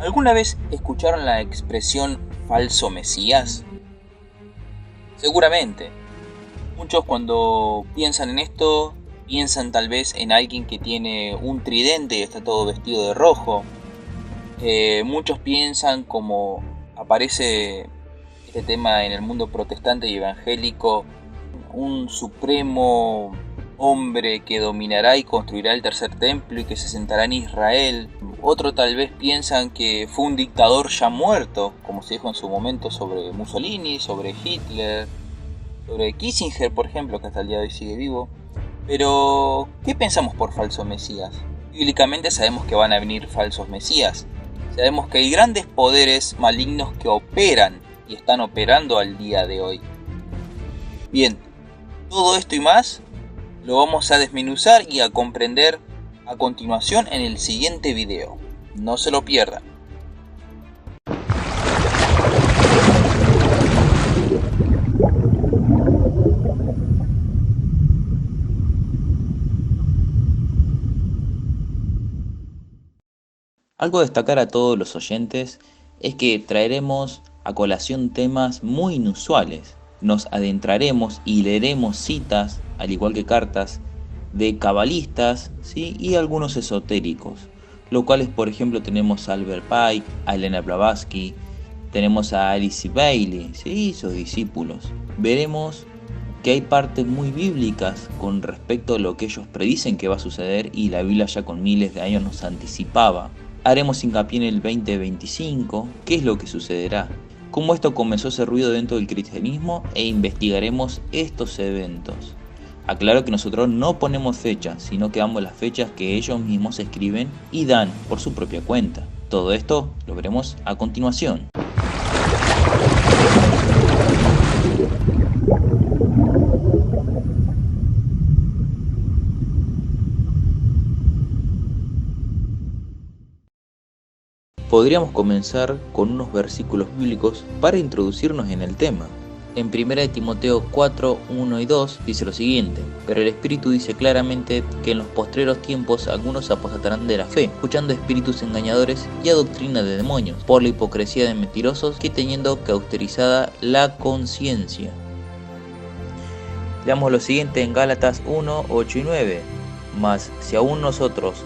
¿Alguna vez escucharon la expresión falso mesías? Seguramente. Muchos cuando piensan en esto, piensan tal vez en alguien que tiene un tridente y está todo vestido de rojo. Muchos piensan, como aparece este tema en el mundo protestante y evangélico, un supremo hombre que dominará y construirá el tercer templo y que se sentará en Israel. Otros tal vez piensan que fue un dictador ya muerto, como se dijo en su momento sobre Mussolini, sobre Hitler, sobre Kissinger, por ejemplo, que hasta el día de hoy sigue vivo. Pero, ¿qué pensamos por falso mesías? Bíblicamente sabemos que van a venir falsos mesías. Sabemos que hay grandes poderes malignos que operan y están operando al día de hoy. Bien, todo esto y más lo vamos a desmenuzar y a comprender a continuación en el siguiente video. No se lo pierdan. Algo a destacar a todos los oyentes es que traeremos a colación temas muy inusuales. Nos adentraremos y leeremos citas, al igual que cartas, de cabalistas, ¿sí? Y algunos esotéricos, los cuales, por ejemplo, tenemos a Albert Pike, a Elena Blavatsky, tenemos a Alice Bailey, ¿sí? Y sus discípulos. Veremos que hay partes muy bíblicas con respecto a lo que ellos predicen que va a suceder y la Biblia ya con miles de años nos anticipaba. Haremos hincapié en el 2025, qué es lo que sucederá, cómo esto comenzó ese ruido dentro del cristianismo e investigaremos estos eventos. Aclaro que nosotros no ponemos fechas, sino que damos las fechas que ellos mismos escriben y dan por su propia cuenta. Todo esto lo veremos a continuación. Podríamos comenzar con unos versículos bíblicos para introducirnos en el tema. En 1 Timoteo 4, 1 y 2 dice lo siguiente: pero el Espíritu dice claramente que en los postreros tiempos algunos apostatarán de la fe, escuchando espíritus engañadores y a doctrina de demonios, por la hipocresía de mentirosos que teniendo cauterizada la conciencia. Leamos lo siguiente en Gálatas 1, 8 y 9. Mas si aún nosotros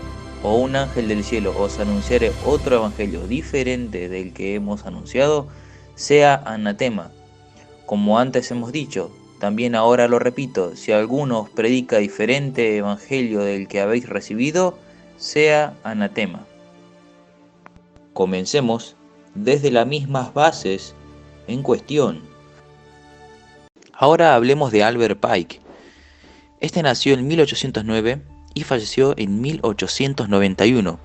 o un ángel del cielo os anunciare otro evangelio diferente del que hemos anunciado, sea anatema. Como antes hemos dicho, también ahora lo repito, si alguno os predica diferente evangelio del que habéis recibido, sea anatema. Comencemos desde las mismas bases en cuestión. Ahora hablemos de Albert Pike. Este nació en 1809 y falleció en 1891.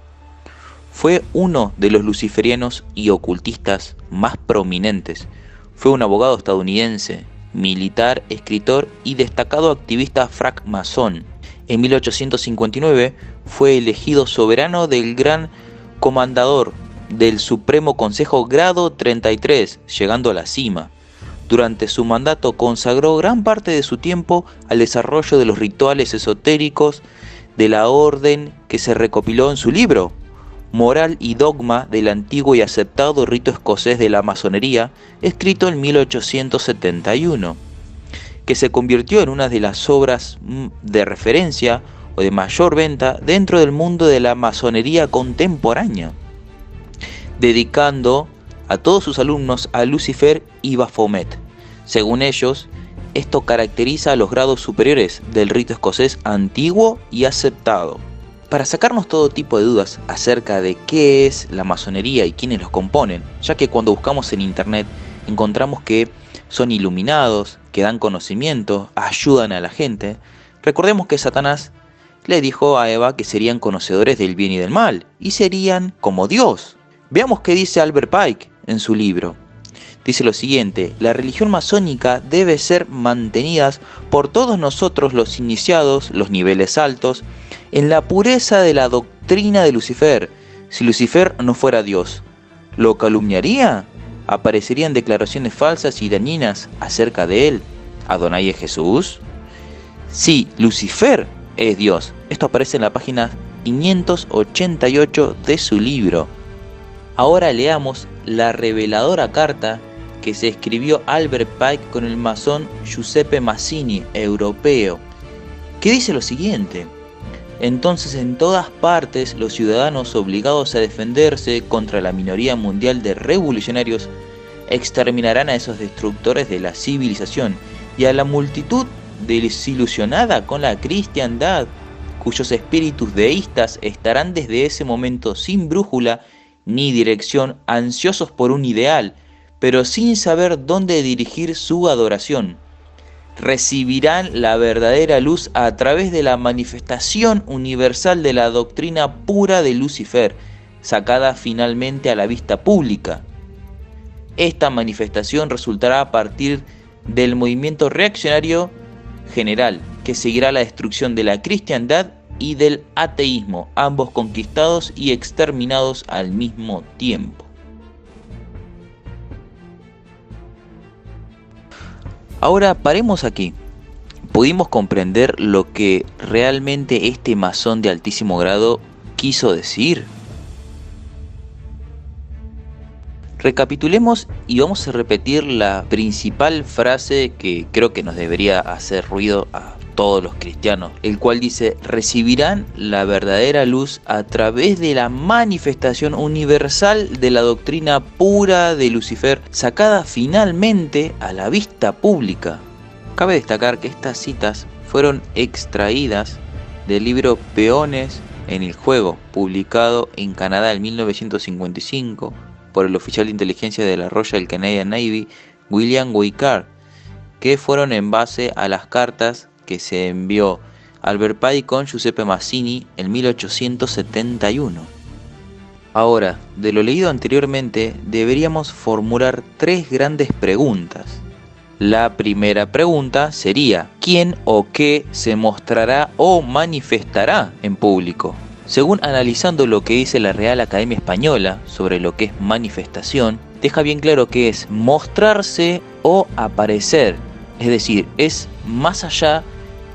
Fue uno de los luciferianos y ocultistas más prominentes. Fue un abogado estadounidense, militar, escritor y destacado activista francmasón. En 1859 fue elegido soberano del Gran Comandador del Supremo Consejo Grado 33, llegando a la cima. Durante su mandato consagró gran parte de su tiempo al desarrollo de los rituales esotéricos de la orden que se recopiló en su libro Moral y Dogma del antiguo y aceptado rito escocés de la masonería, escrito en 1871, que se convirtió en una de las obras de referencia o de mayor venta dentro del mundo de la masonería contemporánea, dedicando a todos sus alumnos a Lucifer y Baphomet. Según ellos, esto caracteriza a los grados superiores del rito escocés antiguo y aceptado. Para sacarnos todo tipo de dudas acerca de qué es la masonería y quiénes los componen, ya que cuando buscamos en internet encontramos que son iluminados, que dan conocimiento, ayudan a la gente, recordemos que Satanás le dijo a Eva que serían conocedores del bien y del mal, y serían como Dios. Veamos qué dice Albert Pike en su libro. Dice lo siguiente: la religión masónica debe ser mantenida por todos nosotros los iniciados, los niveles altos, en la pureza de la doctrina de Lucifer. Si Lucifer no fuera Dios, ¿lo calumniaría? ¿Aparecerían declaraciones falsas y dañinas acerca de él? ¿Adonai es Jesús? Sí, Lucifer es Dios. Esto aparece en la página 588 de su libro. Ahora leamos la reveladora carta que se escribió Albert Pike con el masón Giuseppe Mazzini, europeo, que dice lo siguiente: entonces en todas partes los ciudadanos obligados a defenderse contra la minoría mundial de revolucionarios exterminarán a esos destructores de la civilización y a la multitud desilusionada con la cristiandad, cuyos espíritus deístas estarán desde ese momento sin brújula ni dirección, ansiosos por un ideal, pero sin saber dónde dirigir su adoración. Recibirán la verdadera luz a través de la manifestación universal de la doctrina pura de Lucifer, sacada finalmente a la vista pública. Esta manifestación resultará a partir del movimiento reaccionario general, que seguirá la destrucción de la cristiandad y del ateísmo, ambos conquistados y exterminados al mismo tiempo. Ahora paremos aquí. Pudimos comprender lo que realmente este masón de altísimo grado quiso decir. Recapitulemos y vamos a repetir la principal frase que creo que nos debería hacer ruido a todos los cristianos, el cual dice: recibirán la verdadera luz a través de la manifestación universal de la doctrina pura de Lucifer, sacada finalmente a la vista pública. Cabe destacar que estas citas fueron extraídas del libro Peones en el Juego, publicado en Canadá en 1955 por el oficial de inteligencia de la Royal Canadian Navy, William Wicard, que fueron en base a las cartas que se envió Albert Pike con Giuseppe Mazzini en 1871. Ahora, de lo leído anteriormente, deberíamos formular tres grandes preguntas. La primera pregunta sería: ¿quién o qué se mostrará o manifestará en público? Según analizando lo que dice la Real Academia Española sobre lo que es manifestación, deja bien claro que es mostrarse o aparecer, es decir, es más allá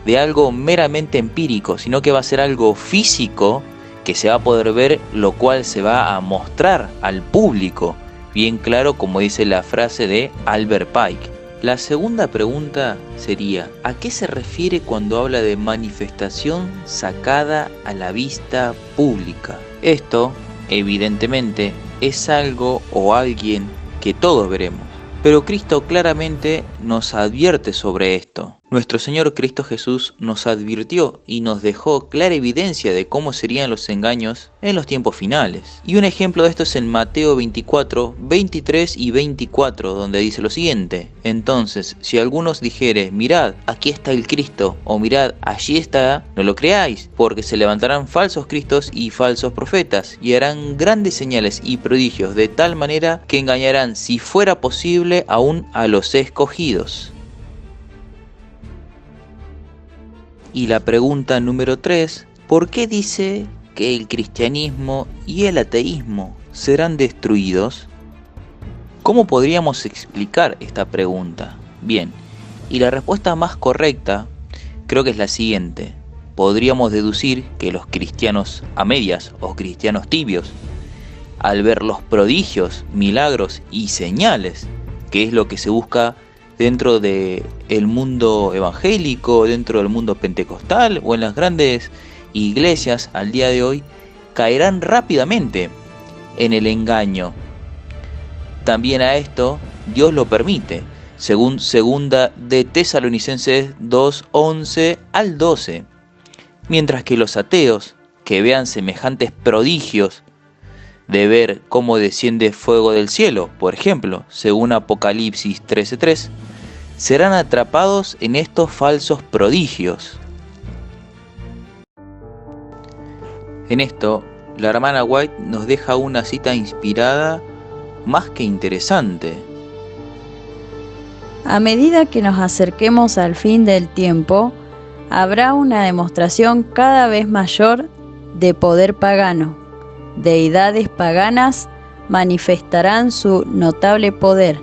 de algo meramente empírico, sino que va a ser algo físico que se va a poder ver, lo cual se va a mostrar al público, bien claro como dice la frase de Albert Pike. La segunda pregunta sería: ¿a qué se refiere cuando habla de manifestación sacada a la vista pública? Esto, evidentemente, es algo o alguien que todos veremos, pero Cristo claramente nos advierte sobre esto. Nuestro Señor Cristo Jesús nos advirtió y nos dejó clara evidencia de cómo serían los engaños en los tiempos finales. Y un ejemplo de esto es en Mateo 24, 23 y 24, donde dice lo siguiente: entonces, si algunos dijere, mirad, aquí está el Cristo, o mirad, allí está, no lo creáis, porque se levantarán falsos cristos y falsos profetas, y harán grandes señales y prodigios, de tal manera que engañarán, si fuera posible, aún a los escogidos. Y la pregunta número 3, ¿por qué dice que el cristianismo y el ateísmo serán destruidos? ¿Cómo podríamos explicar esta pregunta? Bien, y la respuesta más correcta creo que es la siguiente. Podríamos deducir que los cristianos a medias o cristianos tibios, al ver los prodigios, milagros y señales, que es lo que se busca dentro del mundo evangélico, dentro del mundo pentecostal o en las grandes iglesias al día de hoy, caerán rápidamente en el engaño. También a esto Dios lo permite, según segunda de Tesalonicenses 2, 11 al 12. Mientras que los ateos, que vean semejantes prodigios de ver cómo desciende fuego del cielo, por ejemplo, según Apocalipsis 13:3, serán atrapados en estos falsos prodigios. En esto, la hermana White nos deja una cita inspirada más que interesante. A medida que nos acerquemos al fin del tiempo, habrá una demostración cada vez mayor de poder pagano. Deidades paganas manifestarán su notable poder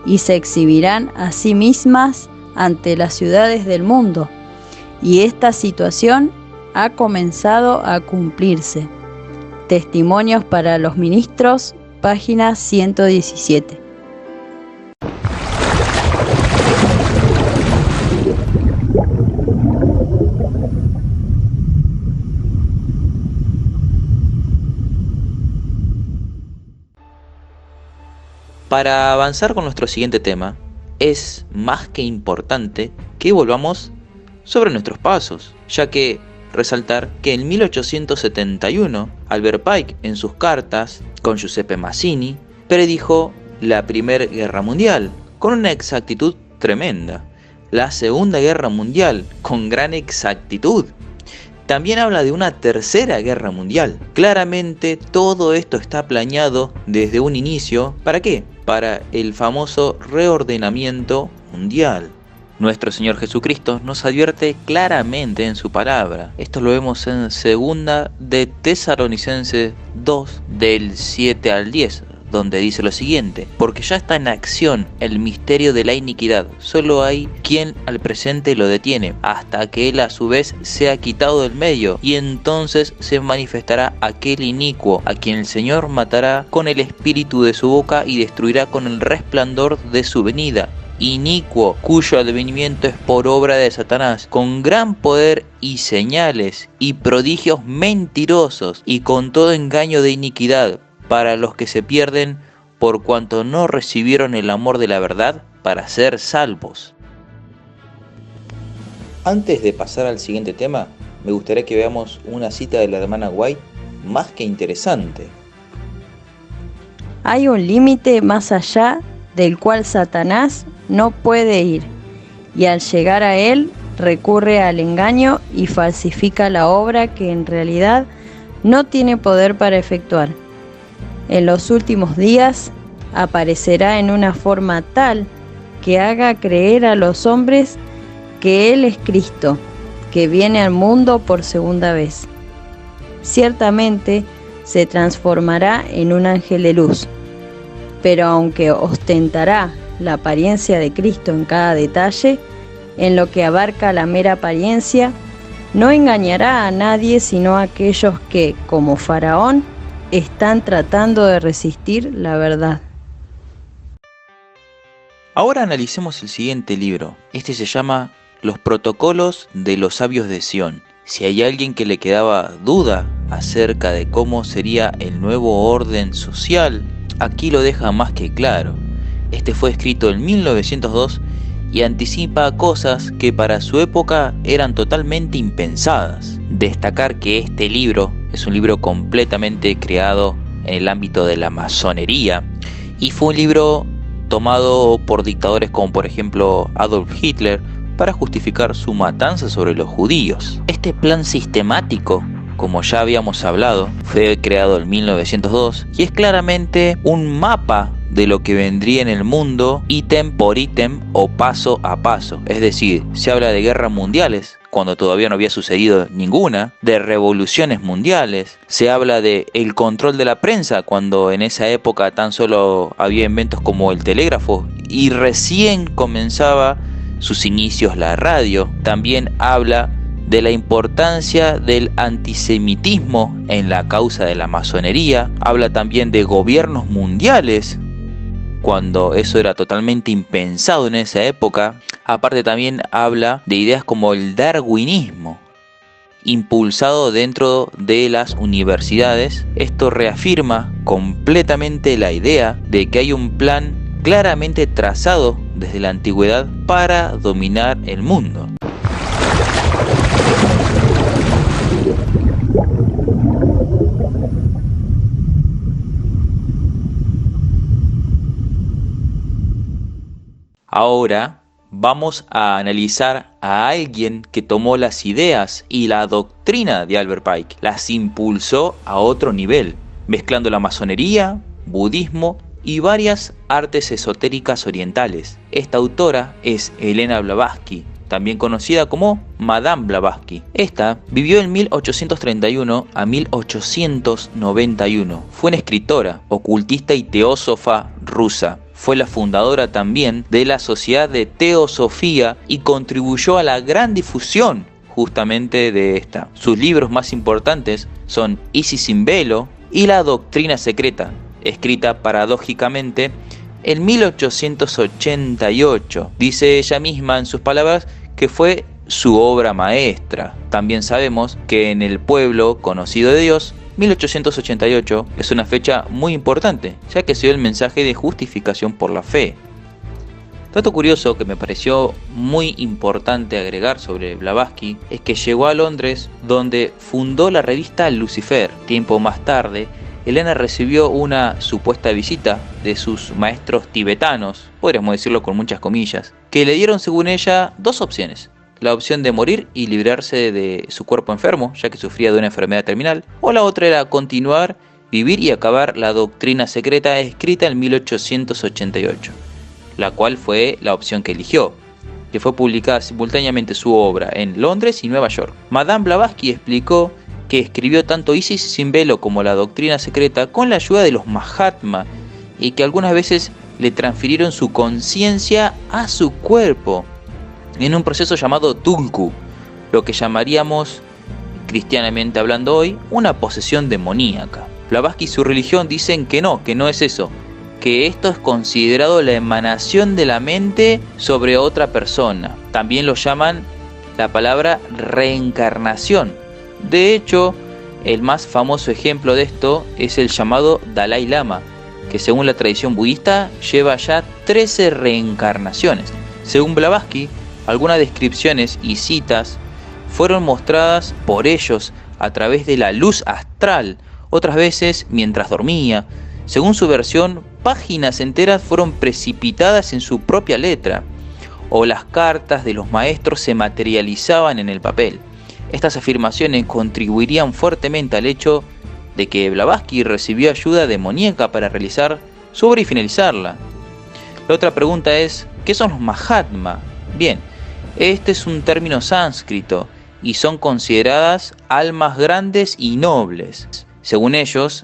y se exhibirán a sí mismas ante las ciudades del mundo, y esta situación ha comenzado a cumplirse. Testimonios para los ministros página 117. Para avanzar con nuestro siguiente tema, es más que importante que volvamos sobre nuestros pasos, ya que resaltar que en 1871 Albert Pike en sus cartas con Giuseppe Mazzini predijo la Primera Guerra Mundial con una exactitud tremenda, la Segunda Guerra Mundial con gran exactitud. También habla de una Tercera Guerra Mundial. Claramente todo esto está planeado desde un inicio. ¿Para qué? Para el famoso reordenamiento mundial. Nuestro Señor Jesucristo nos advierte claramente en su palabra. Esto lo vemos en segunda de Tesalonicenses 2 del 7 al 10. Donde dice lo siguiente: porque ya está en acción el misterio de la iniquidad, solo hay quien al presente lo detiene, hasta que él a su vez sea quitado del medio, y entonces se manifestará aquel inicuo, a quien el Señor matará con el espíritu de su boca y destruirá con el resplandor de su venida. Inicuo, cuyo advenimiento es por obra de Satanás, con gran poder y señales y prodigios mentirosos, y con todo engaño de iniquidad, para los que se pierden por cuanto no recibieron el amor de la verdad para ser salvos. Antes de pasar al siguiente tema, me gustaría que veamos una cita de la hermana White más que interesante. Hay un límite más allá del cual Satanás no puede ir, y al llegar a él recurre al engaño y falsifica la obra que en realidad no tiene poder para efectuar. En los últimos días aparecerá en una forma tal que haga creer a los hombres que Él es Cristo, que viene al mundo por segunda vez. Ciertamente se transformará en un ángel de luz, pero aunque ostentará la apariencia de Cristo en cada detalle, en lo que abarca la mera apariencia, no engañará a nadie sino a aquellos que, como Faraón, están tratando de resistir la verdad. Ahora analicemos el siguiente libro. Este se llama Los Protocolos de los Sabios de Sión. Si hay alguien que le quedaba duda acerca de cómo sería el nuevo orden social, aquí lo deja más que claro. Este fue escrito en 1902 y anticipa cosas que para su época eran totalmente impensadas. Destacar que este libro es un libro completamente creado en el ámbito de la masonería y fue un libro tomado por dictadores como por ejemplo Adolf Hitler para justificar su matanza sobre los judíos. Este plan sistemático, como ya habíamos hablado, fue creado en 1902 y es claramente un mapa de lo que vendría en el mundo ítem por ítem o paso a paso. Es decir, se habla de guerras mundiales cuando todavía no había sucedido ninguna, de revoluciones mundiales, se habla de el control de la prensa cuando en esa época tan solo había inventos como el telégrafo y recién comenzaba sus inicios la radio. También habla de la importancia del antisemitismo en la causa de la masonería, habla también de gobiernos mundiales cuando eso era totalmente impensado en esa época. Aparte también habla de ideas como el darwinismo, impulsado dentro de las universidades. Esto reafirma completamente la idea de que hay un plan claramente trazado desde la antigüedad para dominar el mundo. Ahora vamos a analizar a alguien que tomó las ideas y la doctrina de Albert Pike, las impulsó a otro nivel, mezclando la masonería, budismo y varias artes esotéricas orientales. Esta autora es Helena Blavatsky, también conocida como Madame Blavatsky. Esta vivió en 1831 a 1891. Fue una escritora, ocultista y teósofa rusa. Fue la fundadora también de la Sociedad de Teosofía y contribuyó a la gran difusión justamente de esta. Sus libros más importantes son Isis sin velo y La doctrina secreta. escrita paradójicamente en 1888. Dice ella misma en sus palabras que fue su obra maestra. También sabemos que en el pueblo conocido de Dios, 1888 es una fecha muy importante, ya que se dio el mensaje de justificación por la fe. Dato curioso que me pareció muy importante agregar sobre Blavatsky es que llegó a Londres, donde fundó la revista Lucifer. Tiempo más tarde, Helena recibió una supuesta visita de sus maestros tibetanos, podríamos decirlo con muchas comillas, que le dieron, según ella, dos opciones: la opción de morir y librarse de su cuerpo enfermo, ya que sufría de una enfermedad terminal, o la otra era continuar, vivir y acabar la doctrina secreta escrita en 1888, la cual fue la opción que eligió, que fue publicada simultáneamente su obra en Londres y Nueva York. Madame Blavatsky explicó que escribió tanto Isis sin velo como la doctrina secreta con la ayuda de los Mahatma, y que algunas veces le transfirieron su conciencia a su cuerpo en un proceso llamado tulku, lo que llamaríamos, cristianamente hablando hoy, una posesión demoníaca. Blavatsky y su religión dicen que no es eso, que esto es considerado la emanación de la mente sobre otra persona. También lo llaman la palabra reencarnación. De hecho, el más famoso ejemplo de esto es el llamado Dalai Lama, que según la tradición budista lleva ya 13 reencarnaciones. Según Blavatsky, algunas descripciones y citas fueron mostradas por ellos a través de la luz astral, otras veces mientras dormía. Según su versión, páginas enteras fueron precipitadas en su propia letra, o las cartas de los maestros se materializaban en el papel. Estas afirmaciones contribuirían fuertemente al hecho de que Blavatsky recibió ayuda demoníaca para realizar su obra y finalizarla. La otra pregunta es, ¿qué son los Mahatma? Bien, este es un término sánscrito y son consideradas almas grandes y nobles. Según ellos,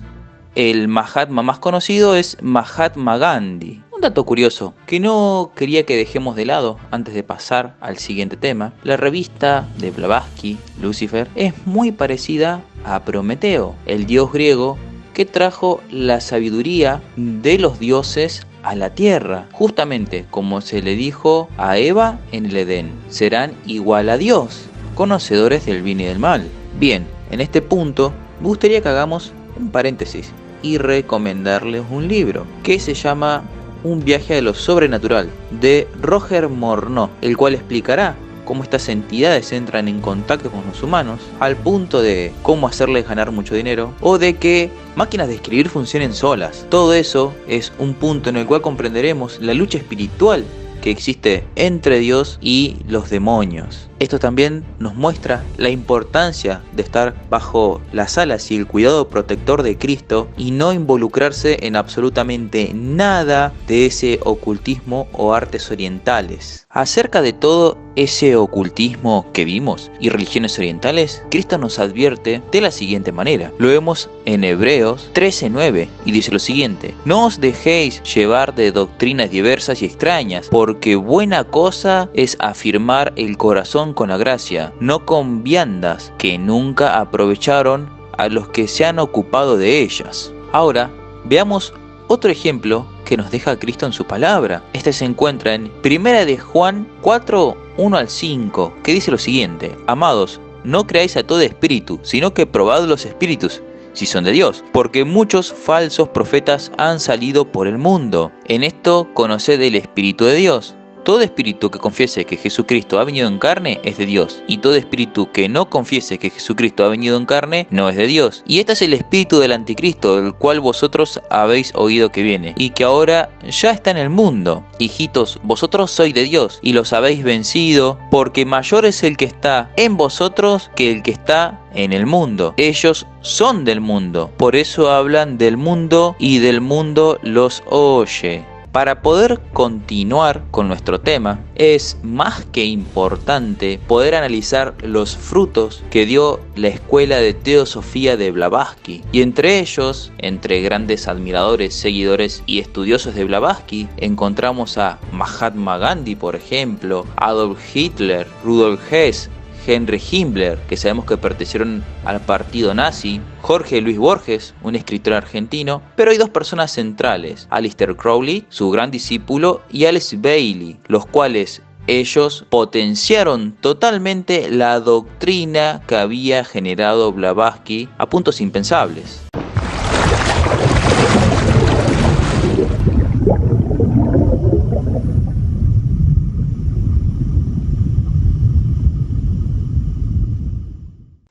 el Mahatma más conocido es Mahatma Gandhi. Un dato curioso que no quería que dejemos de lado antes de pasar al siguiente tema: la revista de Blavatsky, Lucifer, es muy parecida a Prometeo, el dios griego que trajo la sabiduría de los dioses a la tierra, justamente como se le dijo a Eva en el Edén: serán igual a Dios, conocedores del bien y del mal. Bien, en este punto me gustaría que hagamos un paréntesis y recomendarles un libro que se llama Un viaje a lo sobrenatural, de Roger Morneau, el cual explicará cómo estas entidades entran en contacto con los humanos, al punto de cómo hacerles ganar mucho dinero, o de que máquinas de escribir funcionen solas. Todo eso es un punto en el cual comprenderemos la lucha espiritual que existe entre Dios y los demonios. Esto también nos muestra la importancia de estar bajo las alas y el cuidado protector de Cristo y no involucrarse en absolutamente nada de ese ocultismo o artes orientales. Acerca de todo ese ocultismo que vimos y religiones orientales, Cristo nos advierte de la siguiente manera. Lo vemos en Hebreos 13:9 y dice lo siguiente: no os dejéis llevar de doctrinas diversas y extrañas, porque buena cosa es afirmar el corazón con la gracia, no con viandas que nunca aprovecharon a los que se han ocupado de ellas. Ahora, veamos otro ejemplo que nos deja Cristo en su palabra. Este se encuentra en 1 de Juan 4:1-5, que dice lo siguiente: amados, no creáis a todo espíritu, sino que probad los espíritus, si son de Dios, porque muchos falsos profetas han salido por el mundo. En esto conoced el Espíritu de Dios. Todo espíritu que confiese que Jesucristo ha venido en carne es de Dios, y todo espíritu que no confiese que Jesucristo ha venido en carne no es de Dios. Y este es el espíritu del anticristo, del cual vosotros habéis oído que viene, y que ahora ya está en el mundo. Hijitos, vosotros sois de Dios, y los habéis vencido, porque mayor es el que está en vosotros que el que está en el mundo. Ellos son del mundo, por eso hablan del mundo, y del mundo los oye. Para poder continuar con nuestro tema, es más que importante poder analizar los frutos que dio la escuela de teosofía de Blavatsky. Y entre ellos, entre grandes admiradores, seguidores y estudiosos de Blavatsky, encontramos a Mahatma Gandhi, por ejemplo, Adolf Hitler, Rudolf Hess, Heinrich Himmler, que sabemos que pertenecieron al partido nazi, Jorge Luis Borges, un escritor argentino, pero hay dos personas centrales, Aleister Crowley, su gran discípulo, y Alice Bailey, los cuales ellos potenciaron totalmente la doctrina que había generado Blavatsky a puntos impensables.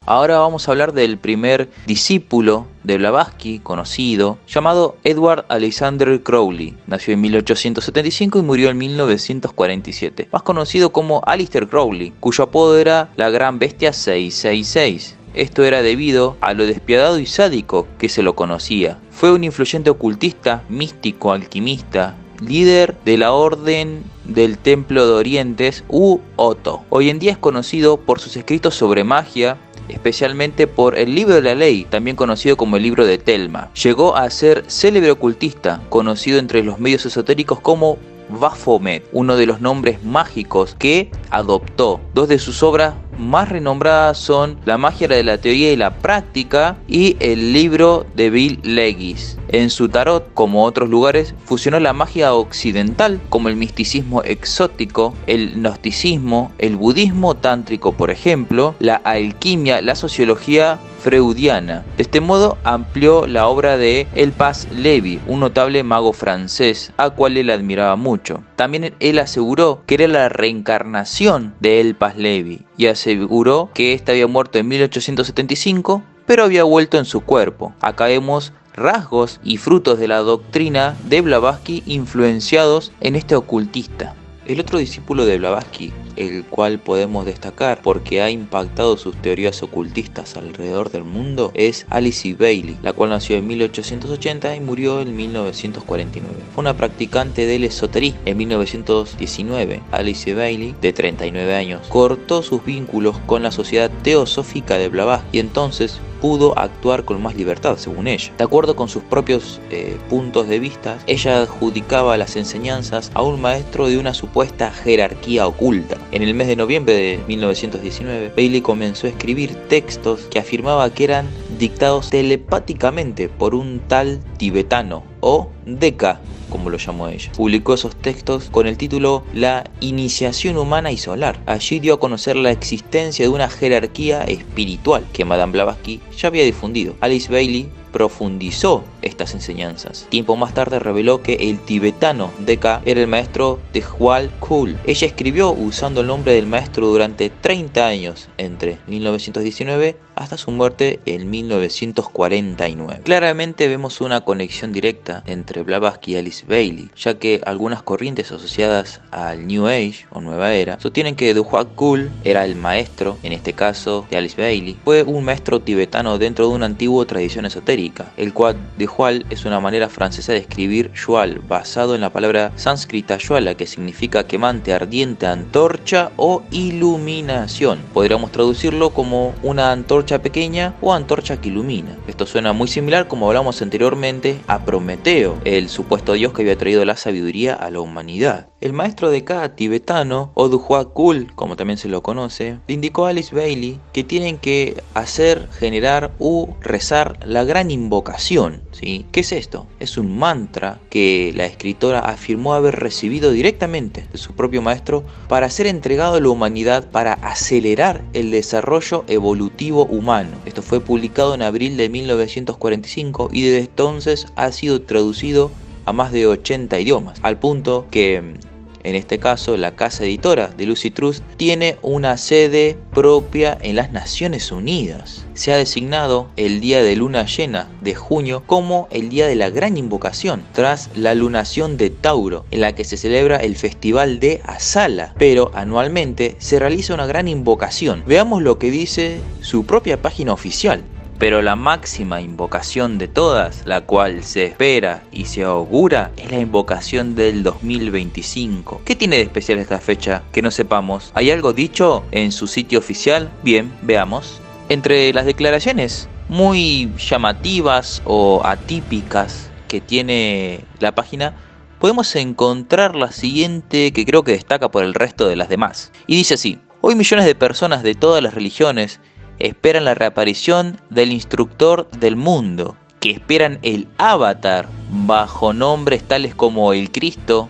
Ahora vamos a hablar del primer discípulo de Blavatsky conocido, llamado Edward Alexander Crowley. Nació en 1875 y murió en 1947, más conocido como Aleister Crowley, cuyo apodo era la Gran Bestia 666. Esto era debido a lo despiadado y sádico que se lo conocía. Fue un influyente ocultista, místico, alquimista, líder de la Orden del Templo de Orientes u Otto. Hoy en día es conocido por sus escritos sobre magia, especialmente por el Libro de la Ley, también conocido como el Libro de Telma. Llegó a ser célebre ocultista, conocido entre los medios esotéricos como Baphomet, uno de los nombres mágicos que adoptó. Dos de sus obras más renombradas son La magia de la teoría y la práctica y el libro de Bill Legis. En su tarot, como otros lugares, fusionó la magia occidental, como el misticismo exótico, el gnosticismo, el budismo tántrico, por ejemplo, la alquimia, la sociología freudiana. De este modo amplió la obra de Elpas Lévy, un notable mago francés, a cual él admiraba mucho. También él aseguró que era la reencarnación de Elpas Lévy y aseguró que éste había muerto en 1875, pero había vuelto en su cuerpo. Acá vemos rasgos y frutos de la doctrina de Blavatsky influenciados en este ocultista. El otro discípulo de Blavatsky, el cual podemos destacar porque ha impactado sus teorías ocultistas alrededor del mundo, es Alice Bailey, la cual nació en 1880 y murió en 1949. Fue una practicante del esoterismo. En 1919, Alice Bailey, de 39 años, cortó sus vínculos con la Sociedad Teosófica de Blavatsky y entonces pudo actuar con más libertad, según ella. De acuerdo con sus propios puntos de vista, ella adjudicaba las enseñanzas a un maestro de una supuesta jerarquía oculta. En el mes de noviembre de 1919, Bailey comenzó a escribir textos que afirmaba que eran dictados telepáticamente por un tal tibetano, o Deka, como lo llamó ella. Publicó esos textos con el título La iniciación humana y solar. Allí dio a conocer la existencia de una jerarquía espiritual que Madame Blavatsky ya había difundido. Alice Bailey profundizó estas enseñanzas. Tiempo más tarde reveló que el tibetano Deka era el maestro de Djwhal Khul. Ella escribió usando el nombre del maestro durante 30 años, entre 1919 hasta su muerte en 1949. Claramente vemos una conexión directa entre Blavatsky y Alice Bailey, ya que algunas corrientes asociadas al New Age o Nueva Era sostienen que Djwhal Khul era el maestro, en este caso de Alice Bailey, fue un maestro tibetano dentro de una antigua tradición esotérica. El cual Djwhal es una manera francesa de escribir Jwal, basado en la palabra sánscrita Jwala, que significa quemante, ardiente, antorcha o iluminación. Podríamos traducirlo como una antorcha pequeña o antorcha que ilumina. Esto suena muy similar, como hablamos anteriormente, a Prometeo, el supuesto dios que había traído la sabiduría a la humanidad. El maestro de cada tibetano, o Djwhal Khul, como también se lo conoce, le indicó a Alice Bailey que tienen que hacer, generar u rezar la gran invocación. ¿Sí? ¿Qué es esto? Es un mantra que la escritora afirmó haber recibido directamente de su propio maestro para ser entregado a la humanidad para acelerar el desarrollo evolutivo humano. Esto fue publicado en abril de 1945 y desde entonces ha sido traducido a más de 80 idiomas, al punto que en este caso la casa editora de Lucy Trust tiene una sede propia en las Naciones Unidas. Se ha designado el día de luna llena de junio como el día de la gran invocación, tras la lunación de Tauro, en la que se celebra el festival de Asala, pero anualmente se realiza una gran invocación. Veamos lo que dice su propia página oficial. Pero la máxima invocación de todas, la cual se espera y se augura, es la invocación del 2025. ¿Qué tiene de especial esta fecha que no sepamos? ¿Hay algo dicho en su sitio oficial? Bien, veamos. Entre las declaraciones muy llamativas o atípicas que tiene la página, podemos encontrar la siguiente que creo que destaca por el resto de las demás. Y dice así: Hoy millones de personas de todas las religiones esperan la reaparición del instructor del mundo, que esperan el avatar bajo nombres tales como el Cristo,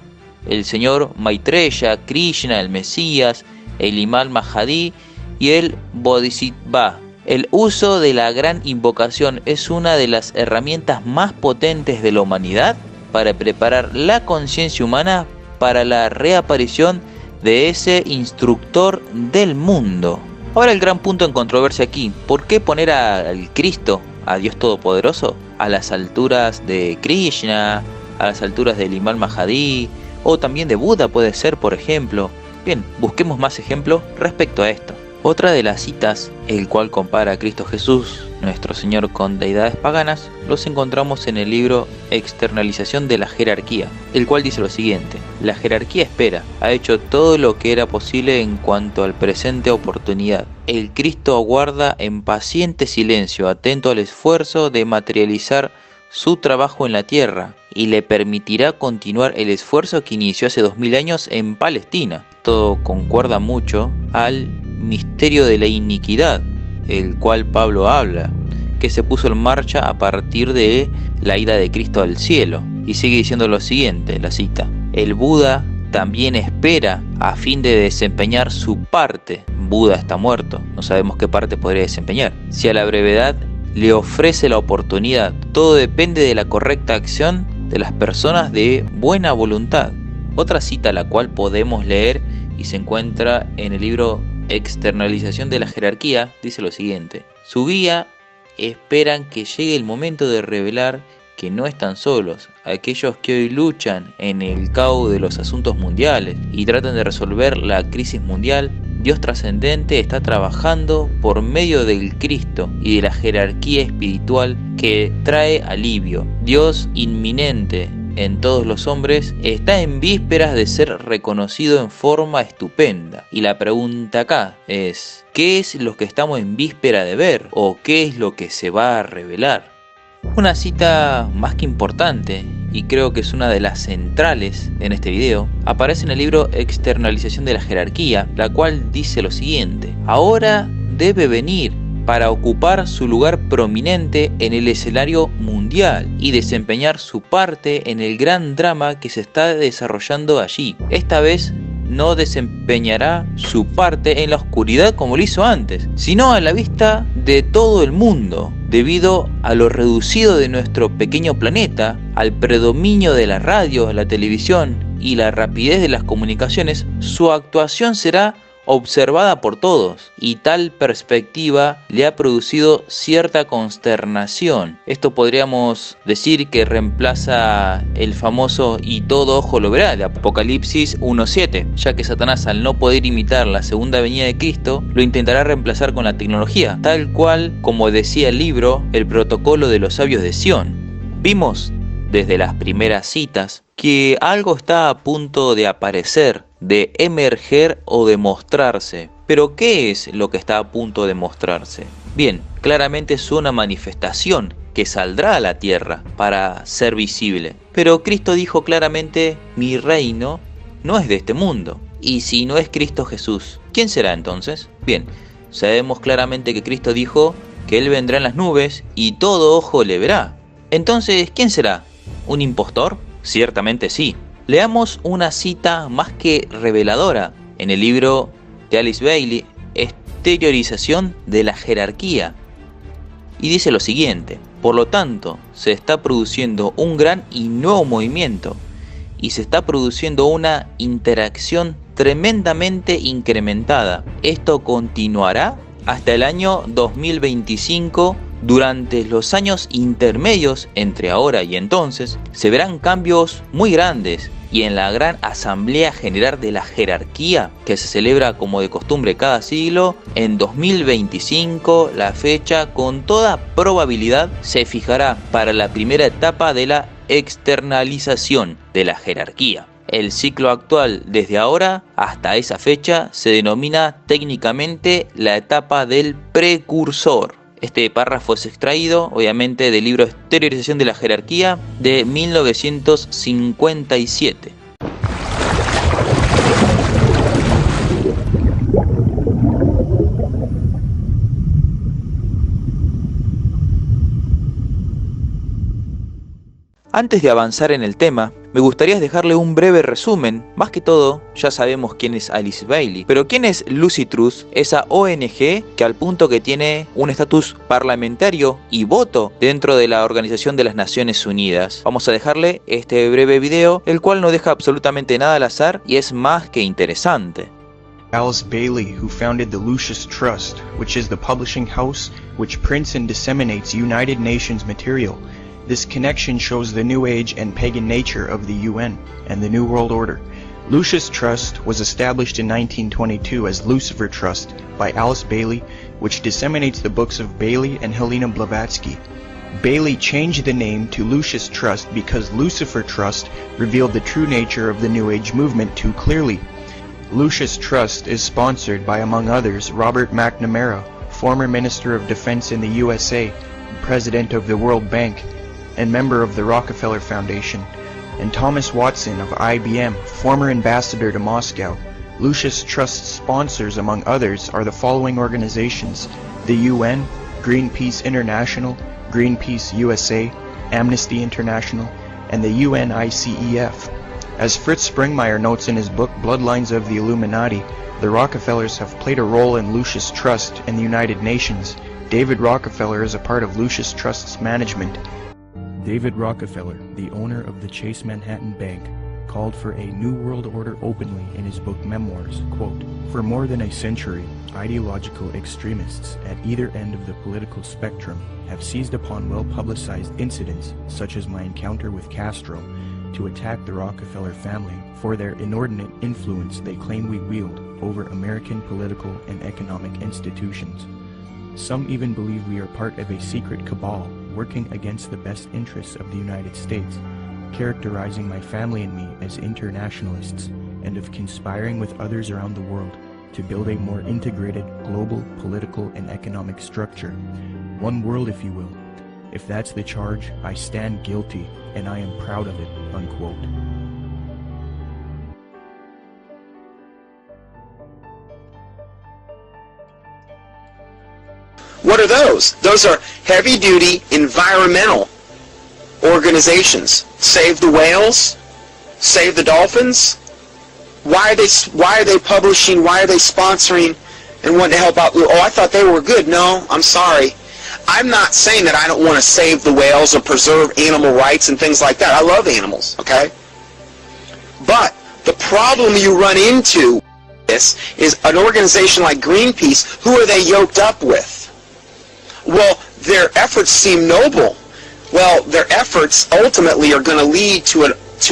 el Señor Maitreya, Krishna, el Mesías, el Imam Mahdi y el Bodhisattva. El uso de la gran invocación es una de las herramientas más potentes de la humanidad para preparar la conciencia humana para la reaparición de ese instructor del mundo. Ahora el gran punto en controversia aquí: ¿por qué poner al Cristo, a Dios Todopoderoso, a las alturas de Krishna, a las alturas del Imam Mahdi o también de Buda puede ser, por ejemplo? Bien, busquemos más ejemplos respecto a esto. Otra de las citas, el cual compara a Cristo Jesús, nuestro Señor, con deidades paganas, los encontramos en el libro Externalización de la Jerarquía, el cual dice lo siguiente: la jerarquía espera, ha hecho todo lo que era posible en cuanto al presente oportunidad. El Cristo aguarda en paciente silencio, atento al esfuerzo de materializar su trabajo en la tierra, y le permitirá continuar el esfuerzo que inició hace 2000 años en Palestina. Todo concuerda mucho al misterio de la iniquidad, el cual Pablo habla, que se puso en marcha a partir de la ida de Cristo al cielo. Y sigue diciendo lo siguiente, la cita: el Buda también espera a fin de desempeñar su parte. Buda está muerto, no sabemos qué parte podría desempeñar. Si a la brevedad le ofrece la oportunidad, todo depende de la correcta acción de las personas de buena voluntad. Otra cita la cual podemos leer y se encuentra en el libro Externalización de la Jerarquía dice lo siguiente: su guía esperan que llegue el momento de revelar que no están solos. Aquellos que hoy luchan en el caos de los asuntos mundiales y tratan de resolver la crisis mundial, Dios trascendente está trabajando por medio del Cristo y de la jerarquía espiritual que trae alivio. Dios inminente en todos los hombres está en vísperas de ser reconocido en forma estupenda. Y la pregunta acá es: ¿qué es lo que estamos en víspera de ver? ¿O qué es lo que se va a revelar? Una cita más que importante, y creo que es una de las centrales en este video, aparece en el libro Externalización de la Jerarquía, la cual dice lo siguiente: ahora debe venir para ocupar su lugar prominente en el escenario mundial y desempeñar su parte en el gran drama que se está desarrollando allí. Esta vez no desempeñará su parte en la oscuridad como lo hizo antes, sino a la vista de todo el mundo. Debido a lo reducido de nuestro pequeño planeta, al predominio de la radio, la televisión y la rapidez de las comunicaciones, su actuación será observada por todos, y tal perspectiva le ha producido cierta consternación. Esto podríamos decir que reemplaza el famoso "y todo ojo lo verá" de Apocalipsis 1:7, ya que Satanás, al no poder imitar la segunda venida de Cristo, lo intentará reemplazar con la tecnología, tal cual como decía el libro El protocolo de los sabios de Sión. Vimos desde las primeras citas que algo está a punto de aparecer, de emerger o de mostrarse. Pero ¿qué es lo que está a punto de mostrarse? Bien, claramente es una manifestación que saldrá a la tierra para ser visible. Pero Cristo dijo claramente: mi reino no es de este mundo. Y si no es Cristo Jesús, ¿quién será entonces? Bien, sabemos claramente que Cristo dijo que Él vendrá en las nubes y todo ojo le verá. Entonces, ¿quién será? ¿Un impostor? Ciertamente sí. Leamos una cita más que reveladora en el libro de Alice Bailey, Exteriorización de la Jerarquía. Y dice lo siguiente: por lo tanto, se está produciendo un gran y nuevo movimiento, y se está produciendo una interacción tremendamente incrementada. Esto continuará hasta el año 2025. Durante los años intermedios entre ahora y entonces, se verán cambios muy grandes, y en la gran Asamblea General de la Jerarquía, que se celebra como de costumbre cada siglo, en 2025 la fecha con toda probabilidad se fijará para la primera etapa de la externalización de la jerarquía. El ciclo actual desde ahora hasta esa fecha se denomina técnicamente la etapa del precursor. Este párrafo es extraído, obviamente, del libro Exteriorización de la Jerarquía de 1957. Antes de avanzar en el tema, me gustaría dejarle un breve resumen. Más que todo, ya sabemos quién es Alice Bailey, pero ¿quién es Lucy Trust? Esa ONG que al punto que tiene un estatus parlamentario y voto dentro de la Organización de las Naciones Unidas. Vamos a dejarle este breve video, el cual no deja absolutamente nada al azar y es más que interesante. Alice Bailey, who founded the Lucius Trust, which is the publishing house which prints and disseminates United Nations material. This connection shows the New Age and pagan nature of the UN and the New World Order. Lucius Trust was established in 1922 as Lucifer Trust by Alice Bailey, which disseminates the books of Bailey and Helena Blavatsky. Bailey changed the name to Lucius Trust because Lucifer Trust revealed the true nature of the New Age movement too clearly. Lucius Trust is sponsored by, among others, Robert McNamara, former Minister of Defense in the USA, President of the World Bank, and member of the Rockefeller Foundation, and Thomas Watson of IBM, former ambassador to Moscow. Lucius Trust's sponsors, among others, are the following organizations: the UN, Greenpeace International, Greenpeace USA, Amnesty International, and the UNICEF. As Fritz Springmeier notes in his book Bloodlines of the Illuminati, the Rockefellers have played a role in Lucius Trust and the United Nations. David Rockefeller is a part of Lucius Trust's management. David Rockefeller, the owner of the Chase Manhattan Bank, called for a New World Order openly in his book Memoirs, quote, "For more than a century, ideological extremists at either end of the political spectrum have seized upon well-publicized incidents, such as my encounter with Castro, to attack the Rockefeller family for their inordinate influence they claim we wield over American political and economic institutions. Some even believe we are part of a secret cabal working against the best interests of the United States, characterizing my family and me as internationalists, and of conspiring with others around the world to build a more integrated global political and economic structure. One world, if you will. If that's the charge, I stand guilty, and I am proud of it," unquote. What are those? Those are heavy-duty environmental organizations. Save the whales, save the dolphins. Why are they publishing? Why are they sponsoring and wanting to help out? Oh, I thought they were good. No, I'm sorry. I'm not saying that I don't want to save the whales or preserve animal rights and things like that. I love animals, okay? But the problem you run into this is an organization like Greenpeace. Who are they yoked up with? Well, their efforts seem noble. Well, their efforts ultimately are going to lead to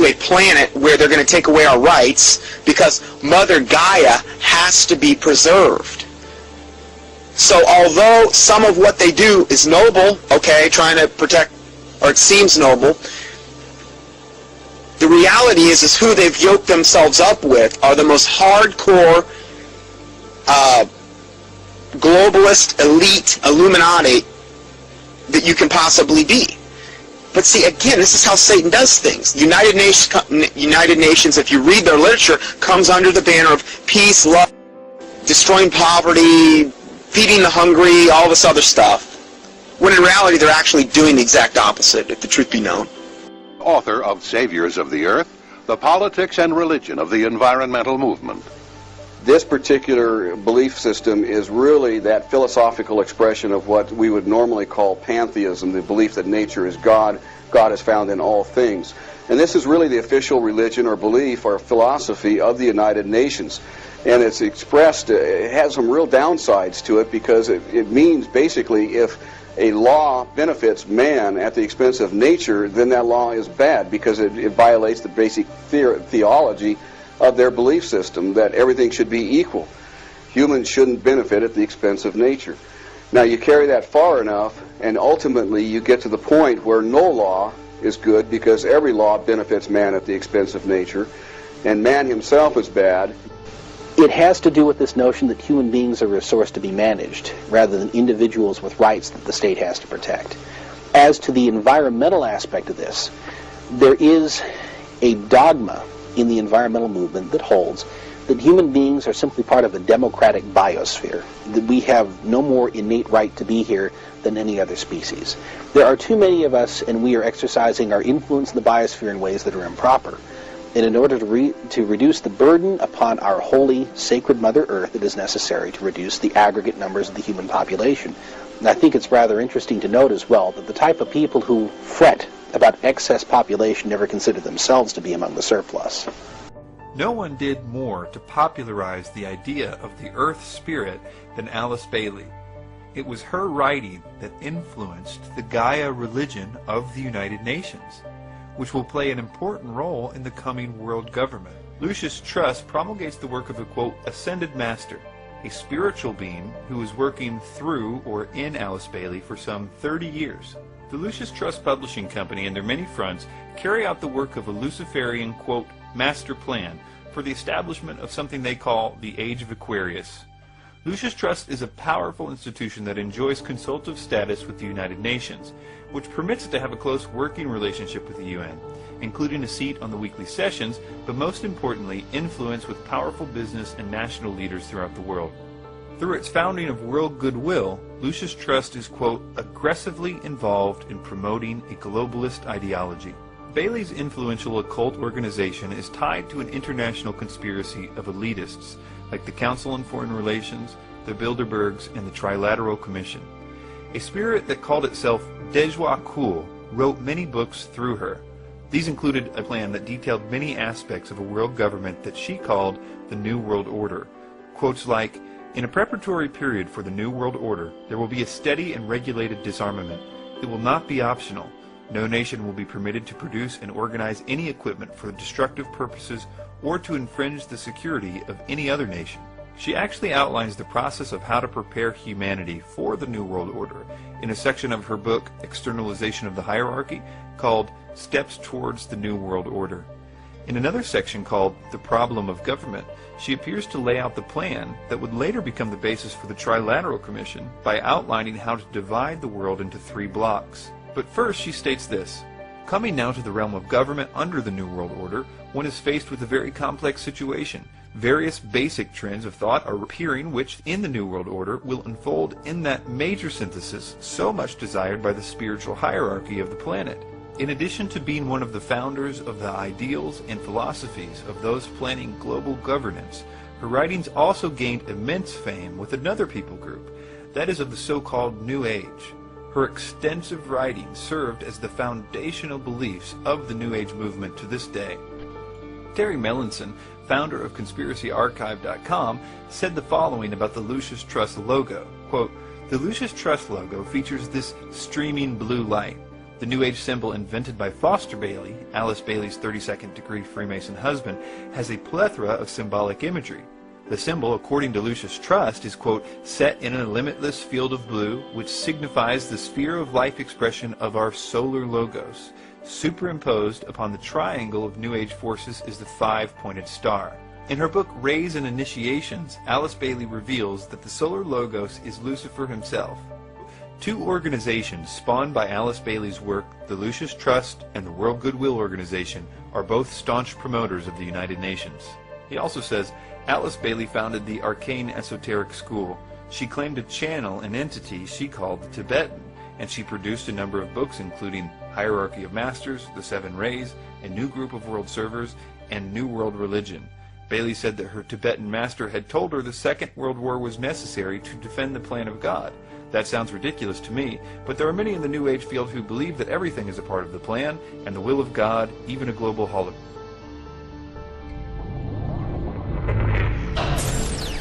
a planet where they're going to take away our rights because Mother Gaia has to be preserved. So although some of what they do is noble, okay, trying to protect, or it seems noble, the reality is who they've yoked themselves up with are the most hardcore globalist, elite, Illuminati that you can possibly be. But see, again, this is how Satan does things. United Nations, if you read their literature, comes under the banner of peace, love, destroying poverty, feeding the hungry, all this other stuff. When in reality, they're actually doing the exact opposite, if the truth be known. Author of Saviors of the Earth, The Politics and Religion of the Environmental Movement. This particular belief system is really that philosophical expression of what we would normally call pantheism, the belief that nature is God, God is found in all things. And this is really the official religion or belief or philosophy of the United Nations. And it's expressed, it has some real downsides to it because it means basically if a law benefits man at the expense of nature, then that law is bad because it violates the basic theology of their belief system that everything should be equal. Humans shouldn't benefit at the expense of nature. Now you carry that far enough and ultimately you get to the point where no law is good because every law benefits man at the expense of nature and man himself is bad. It has to do with this notion that human beings are a resource to be managed rather than individuals with rights that the state has to protect. As to the environmental aspect of this, there is a dogma in the environmental movement that holds that human beings are simply part of a democratic biosphere, that we have no more innate right to be here than any other species. There are too many of us, and we are exercising our influence in the biosphere in ways that are improper. And in order to reduce the burden upon our holy, sacred Mother Earth, it is necessary to reduce the aggregate numbers of the human population. And I think it's rather interesting to note as well that the type of people who fret about excess population never consider themselves to be among the surplus. No one did more to popularize the idea of the Earth Spirit than Alice Bailey. It was her writing that influenced the Gaia religion of the United Nations, which will play an important role in the coming world government. Lucius Trust promulgates the work of a, quote, ascended master, a spiritual being who was working through or in Alice Bailey for some 30 years. The Lucius Trust Publishing Company and their many fronts carry out the work of a Luciferian, quote, master plan for the establishment of something they call the Age of Aquarius. Lucius Trust is a powerful institution that enjoys consultative status with the United Nations, which permits it to have a close working relationship with the UN, including a seat on the weekly sessions, but most importantly, influence with powerful business and national leaders throughout the world. Through its founding of World Goodwill, Lucius Trust is, quote, aggressively involved in promoting a globalist ideology. Bailey's influential occult organization is tied to an international conspiracy of elitists like the Council on Foreign Relations, the Bilderbergs, and the Trilateral Commission. A spirit that called itself Deja Kul wrote many books through her. These included a plan that detailed many aspects of a world government that she called the New World Order. Quotes like, in a preparatory period for the New World Order, there will be a steady and regulated disarmament. It will not be optional. No nation will be permitted to produce and organize any equipment for destructive purposes or to infringe the security of any other nation. She actually outlines the process of how to prepare humanity for the New World Order in a section of her book, Externalization of the Hierarchy, called Steps Towards the New World Order. In another section called The Problem of Government, she appears to lay out the plan that would later become the basis for the Trilateral Commission by outlining how to divide the world into 3 blocks. But first she states this, coming now to the realm of government under the New World Order, one is faced with a very complex situation. Various basic trends of thought are appearing which, in the New World Order, will unfold in that major synthesis so much desired by the spiritual hierarchy of the planet. In addition to being one of the founders of the ideals and philosophies of those planning global governance, her writings also gained immense fame with another people group, that is of the so-called New Age. Her extensive writings served as the foundational beliefs of the New Age movement to this day. Terry Melanson, founder of ConspiracyArchive.com, said the following about the Lucius Trust logo, quote, the Lucius Trust logo features this streaming blue light. The New Age symbol invented by Foster Bailey, Alice Bailey's 32nd degree Freemason husband, has a plethora of symbolic imagery. The symbol, according to Lucius Trust, is, quote, set in a limitless field of blue, which signifies the sphere of life expression of our solar logos. Superimposed upon the triangle of New Age forces is the 5-pointed star. In her book, Rays and Initiations, Alice Bailey reveals that the solar logos is Lucifer himself. 2 organizations spawned by Alice Bailey's work, the Lucius Trust and the World Goodwill Organization, are both staunch promoters of the United Nations. He also says, Alice Bailey founded the Arcane Esoteric School. She claimed to channel an entity she called the Tibetan, and she produced a number of books including Hierarchy of Masters, The 7 Rays, A New Group of World Servers, and New World Religion. Bailey said that her Tibetan master had told her the Second World War was necessary to defend the plan of God. That sounds ridiculous to me, but there are many in the New Age field who believe that everything is a part of the plan and the will of God, even a global holocaust.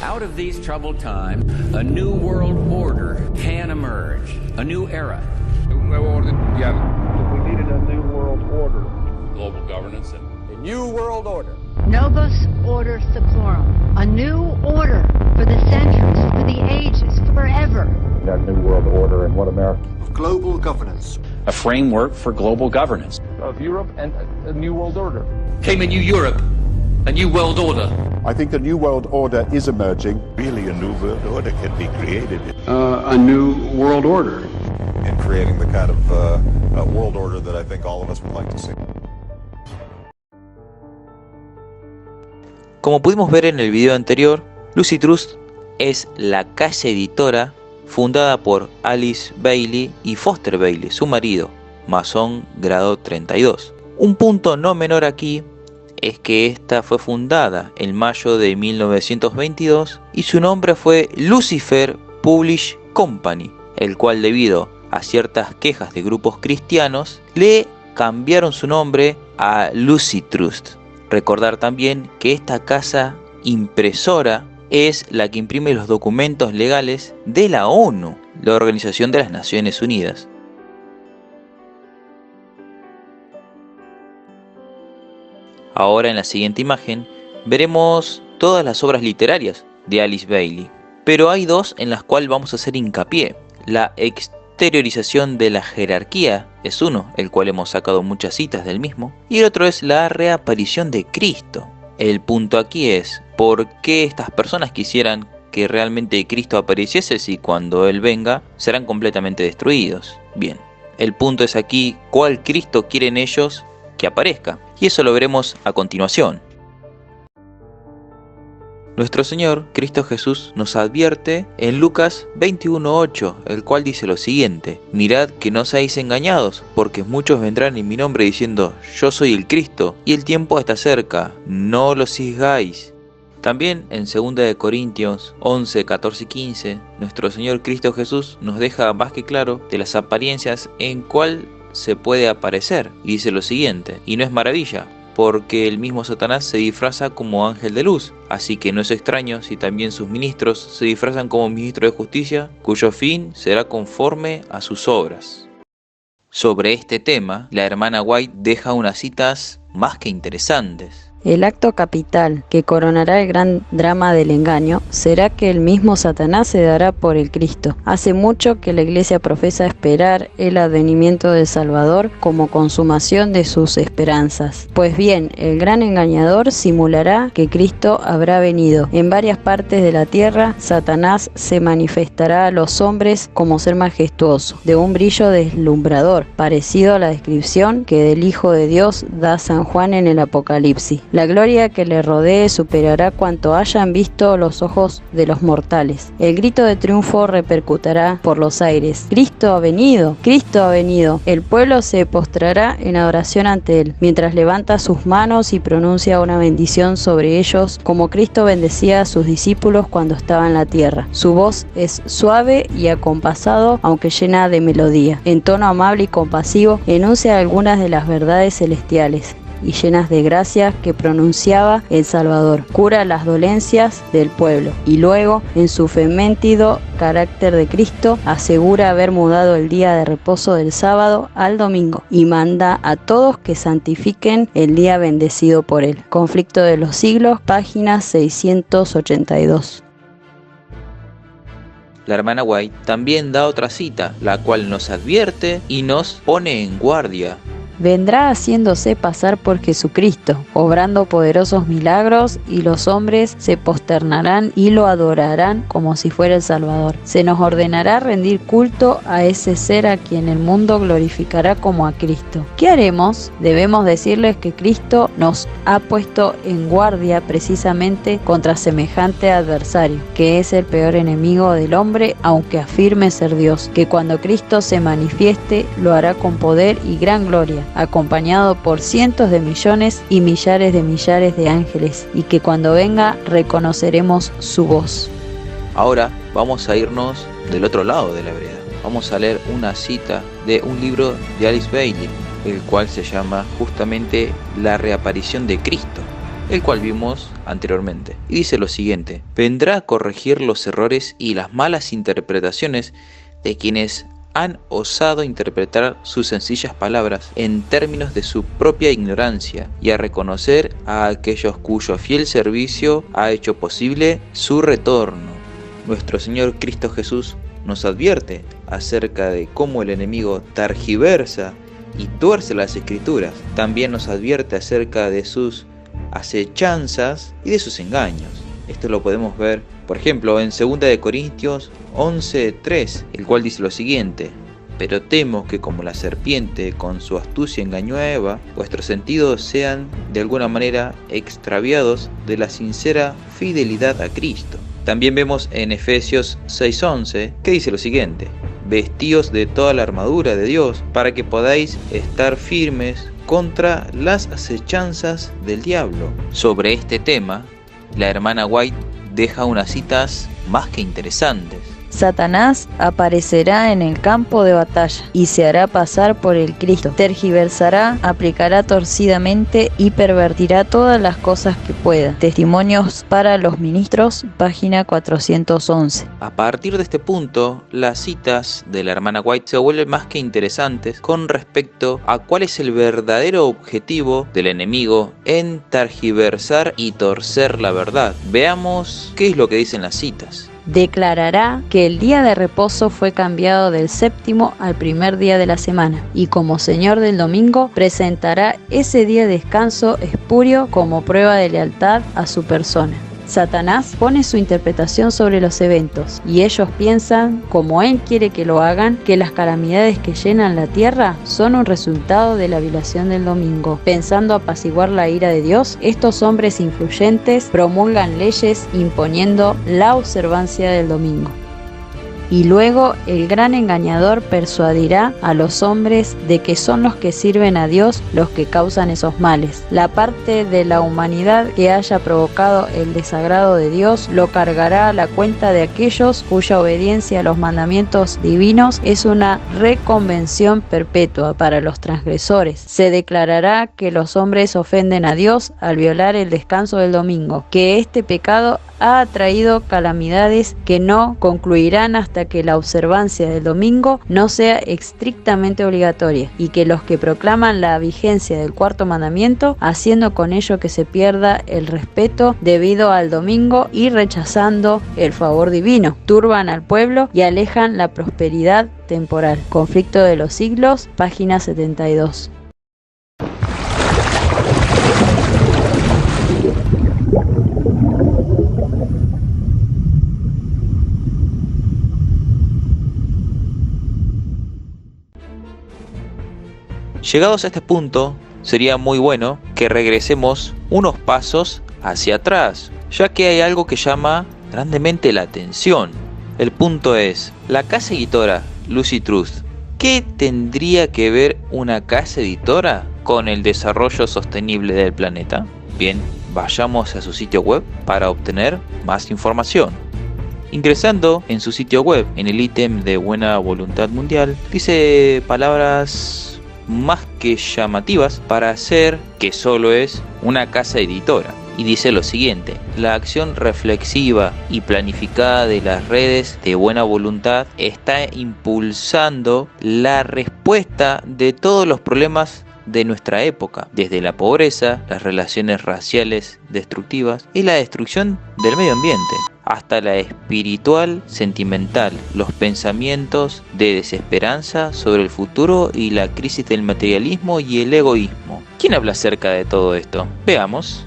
Out of these troubled times, a new world order can emerge, a new era. We needed a new world order. Global governance and a new world order. Novus Order Seclorum, a new order for the centuries, for the ages, forever. That new world order and what America... Of global governance. A framework for global governance. Of Europe and a new world order. Came a new Europe. A new world order. I think a new world order is emerging. Really, a new world order can be created. A new world order. And creating the kind of world order that I think all of us would like to see. Como pudimos ver en el video anterior, Lucy Trust es la casa editora fundada por Alice Bailey y Foster Bailey, su marido, masón grado 32. Un punto no menor aquí es que esta fue fundada en mayo de 1922 y su nombre fue Lucifer Publishing Company, el cual debido a ciertas quejas de grupos cristianos le cambiaron su nombre a Lucy Trust. Recordar también que esta casa impresora es la que imprime los documentos legales de la ONU, la Organización de las Naciones Unidas. Ahora en la siguiente imagen veremos todas las obras literarias de Alice Bailey, pero hay dos en las cuales vamos a hacer hincapié. La exteriorización de la jerarquía es uno, el cual hemos sacado muchas citas del mismo, y el otro es la reaparición de Cristo. El punto aquí es, ¿por qué estas personas quisieran que realmente Cristo apareciese si cuando Él venga serán completamente destruidos? Bien, el punto es aquí, ¿cuál Cristo quieren ellos que aparezca? Y eso lo veremos a continuación. Nuestro Señor Cristo Jesús nos advierte en Lucas 21:8, el cual dice lo siguiente: mirad que no seáis engañados, porque muchos vendrán en mi nombre diciendo, yo soy el Cristo, y el tiempo está cerca, no lo sigáis. También en 2 Corintios 11, 14 y 15, nuestro Señor Cristo Jesús nos deja más que claro de las apariencias en cuál se puede aparecer, y dice lo siguiente: y no es maravilla, porque el mismo Satanás se disfraza como ángel de luz, así que no es extraño si también sus ministros se disfrazan como ministros de justicia, cuyo fin será conforme a sus obras. Sobre este tema, la hermana White deja unas citas más que interesantes. El acto capital que coronará el gran drama del engaño será que el mismo Satanás se dará por el Cristo. Hace mucho que la Iglesia profesa esperar el advenimiento del Salvador como consumación de sus esperanzas. Pues bien, el gran engañador simulará que Cristo habrá venido. En varias partes de la tierra, Satanás se manifestará a los hombres como ser majestuoso, de un brillo deslumbrador, parecido a la descripción que del Hijo de Dios da San Juan en el Apocalipsis. La gloria que le rodee superará cuanto hayan visto los ojos de los mortales. El grito de triunfo repercutirá por los aires. ¡Cristo ha venido! ¡Cristo ha venido! El pueblo se postrará en adoración ante él, mientras levanta sus manos y pronuncia una bendición sobre ellos, como Cristo bendecía a sus discípulos cuando estaba en la tierra. Su voz es suave y acompasado, aunque llena de melodía. En tono amable y compasivo, enuncia algunas de las verdades celestiales y llenas de gracia que pronunciaba el Salvador. Cura las dolencias del pueblo y luego, en su feméntido carácter de Cristo, asegura haber mudado el día de reposo del sábado al domingo y manda a todos que santifiquen el día bendecido por él. Conflicto de los siglos, página 682. La hermana White también da otra cita, la cual nos advierte y nos pone en guardia. Vendrá haciéndose pasar por Jesucristo, obrando poderosos milagros, y los hombres se posternarán y lo adorarán como si fuera el Salvador. Se nos ordenará rendir culto a ese ser a quien el mundo glorificará como a Cristo. ¿Qué haremos? Debemos decirles que Cristo nos ha puesto en guardia precisamente contra semejante adversario, que es el peor enemigo del hombre, aunque afirme ser Dios, que cuando Cristo se manifieste lo hará con poder y gran gloria, acompañado por cientos de millones y millares de ángeles, y que cuando venga reconoceremos su voz. Ahora vamos a irnos del otro lado de la vereda. Vamos a leer una cita de un libro de Alice Bailey, el cual se llama justamente La reaparición de Cristo, el cual vimos anteriormente. Y dice lo siguiente: vendrá a corregir los errores y las malas interpretaciones de quienes han osado interpretar sus sencillas palabras en términos de su propia ignorancia, y a reconocer a aquellos cuyo fiel servicio ha hecho posible su retorno. Nuestro Señor Cristo Jesús nos advierte acerca de cómo el enemigo tergiversa y tuerce las Escrituras. También nos advierte acerca de sus acechanzas y de sus engaños. Esto lo podemos ver, por ejemplo, en 2 Corintios 11:3, el cual dice lo siguiente: pero temo que como la serpiente con su astucia engañó a Eva, vuestros sentidos sean de alguna manera extraviados de la sincera fidelidad a Cristo. También vemos en Efesios 6:11 que dice lo siguiente: vestíos de toda la armadura de Dios para que podáis estar firmes contra las acechanzas del diablo. Sobre este tema, la hermana White deja unas citas más que interesantes. Satanás aparecerá en el campo de batalla y se hará pasar por el Cristo. Tergiversará, aplicará torcidamente y pervertirá todas las cosas que pueda. Testimonios para los ministros, página 411. A partir de este punto, las citas de la hermana White se vuelven más que interesantes con respecto a cuál es el verdadero objetivo del enemigo en tergiversar y torcer la verdad. Veamos qué es lo que dicen las citas. Declarará que el día de reposo fue cambiado del séptimo al primer día de la semana, y como señor del domingo presentará ese día de descanso espurio como prueba de lealtad a su persona. Satanás pone su interpretación sobre los eventos, y ellos piensan, como él quiere que lo hagan, que las calamidades que llenan la tierra son un resultado de la violación del domingo. Pensando apaciguar la ira de Dios, estos hombres influyentes promulgan leyes imponiendo la observancia del domingo. Y luego el gran engañador persuadirá a los hombres de que son los que sirven a Dios los que causan esos males. La parte de la humanidad que haya provocado el desagrado de Dios lo cargará a la cuenta de aquellos cuya obediencia a los mandamientos divinos es una reconvención perpetua para los transgresores. Se declarará que los hombres ofenden a Dios al violar el descanso del domingo, que este pecado ha traído calamidades que no concluirán hasta que la observancia del domingo no sea estrictamente obligatoria, y que los que proclaman la vigencia del cuarto mandamiento, haciendo con ello que se pierda el respeto debido al domingo y rechazando el favor divino, turban al pueblo y alejan la prosperidad temporal. Conflicto de los siglos, página 72. Llegados a este punto, sería muy bueno que regresemos unos pasos hacia atrás, ya que hay algo que llama grandemente la atención. El punto es, la casa editora Lucy Trust, ¿qué tendría que ver una casa editora con el desarrollo sostenible del planeta? Bien, vayamos a su sitio web para obtener más información. Ingresando en su sitio web, en el ítem de Buena Voluntad Mundial, dice palabras más que llamativas para hacer que solo es una casa editora, y dice lo siguiente: la acción reflexiva y planificada de las redes de buena voluntad está impulsando la respuesta de todos los problemas de nuestra época, desde la pobreza, las relaciones raciales destructivas y la destrucción del medio ambiente, hasta la espiritual, sentimental, los pensamientos de desesperanza sobre el futuro y la crisis del materialismo y el egoísmo. ¿Quién habla acerca de todo esto? Veamos.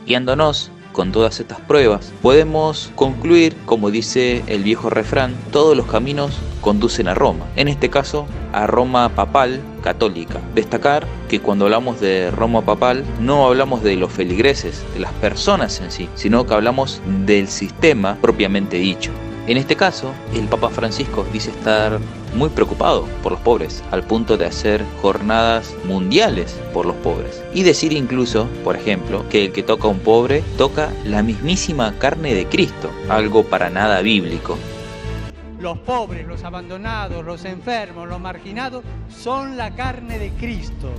Guiándonos con todas estas pruebas, podemos concluir, como dice el viejo refrán, todos los caminos conducen a Roma, en este caso a Roma papal católica. Destacar que cuando hablamos de Roma papal no hablamos de los feligreses, de las personas en sí, sino que hablamos del sistema propiamente dicho. En este caso, el Papa Francisco dice estar muy preocupado por los pobres, al punto de hacer jornadas mundiales por los pobres. Y decir incluso, por ejemplo, que el que toca a un pobre toca la mismísima carne de Cristo, algo para nada bíblico. Los pobres, los abandonados, los enfermos, los marginados son la carne de Cristo.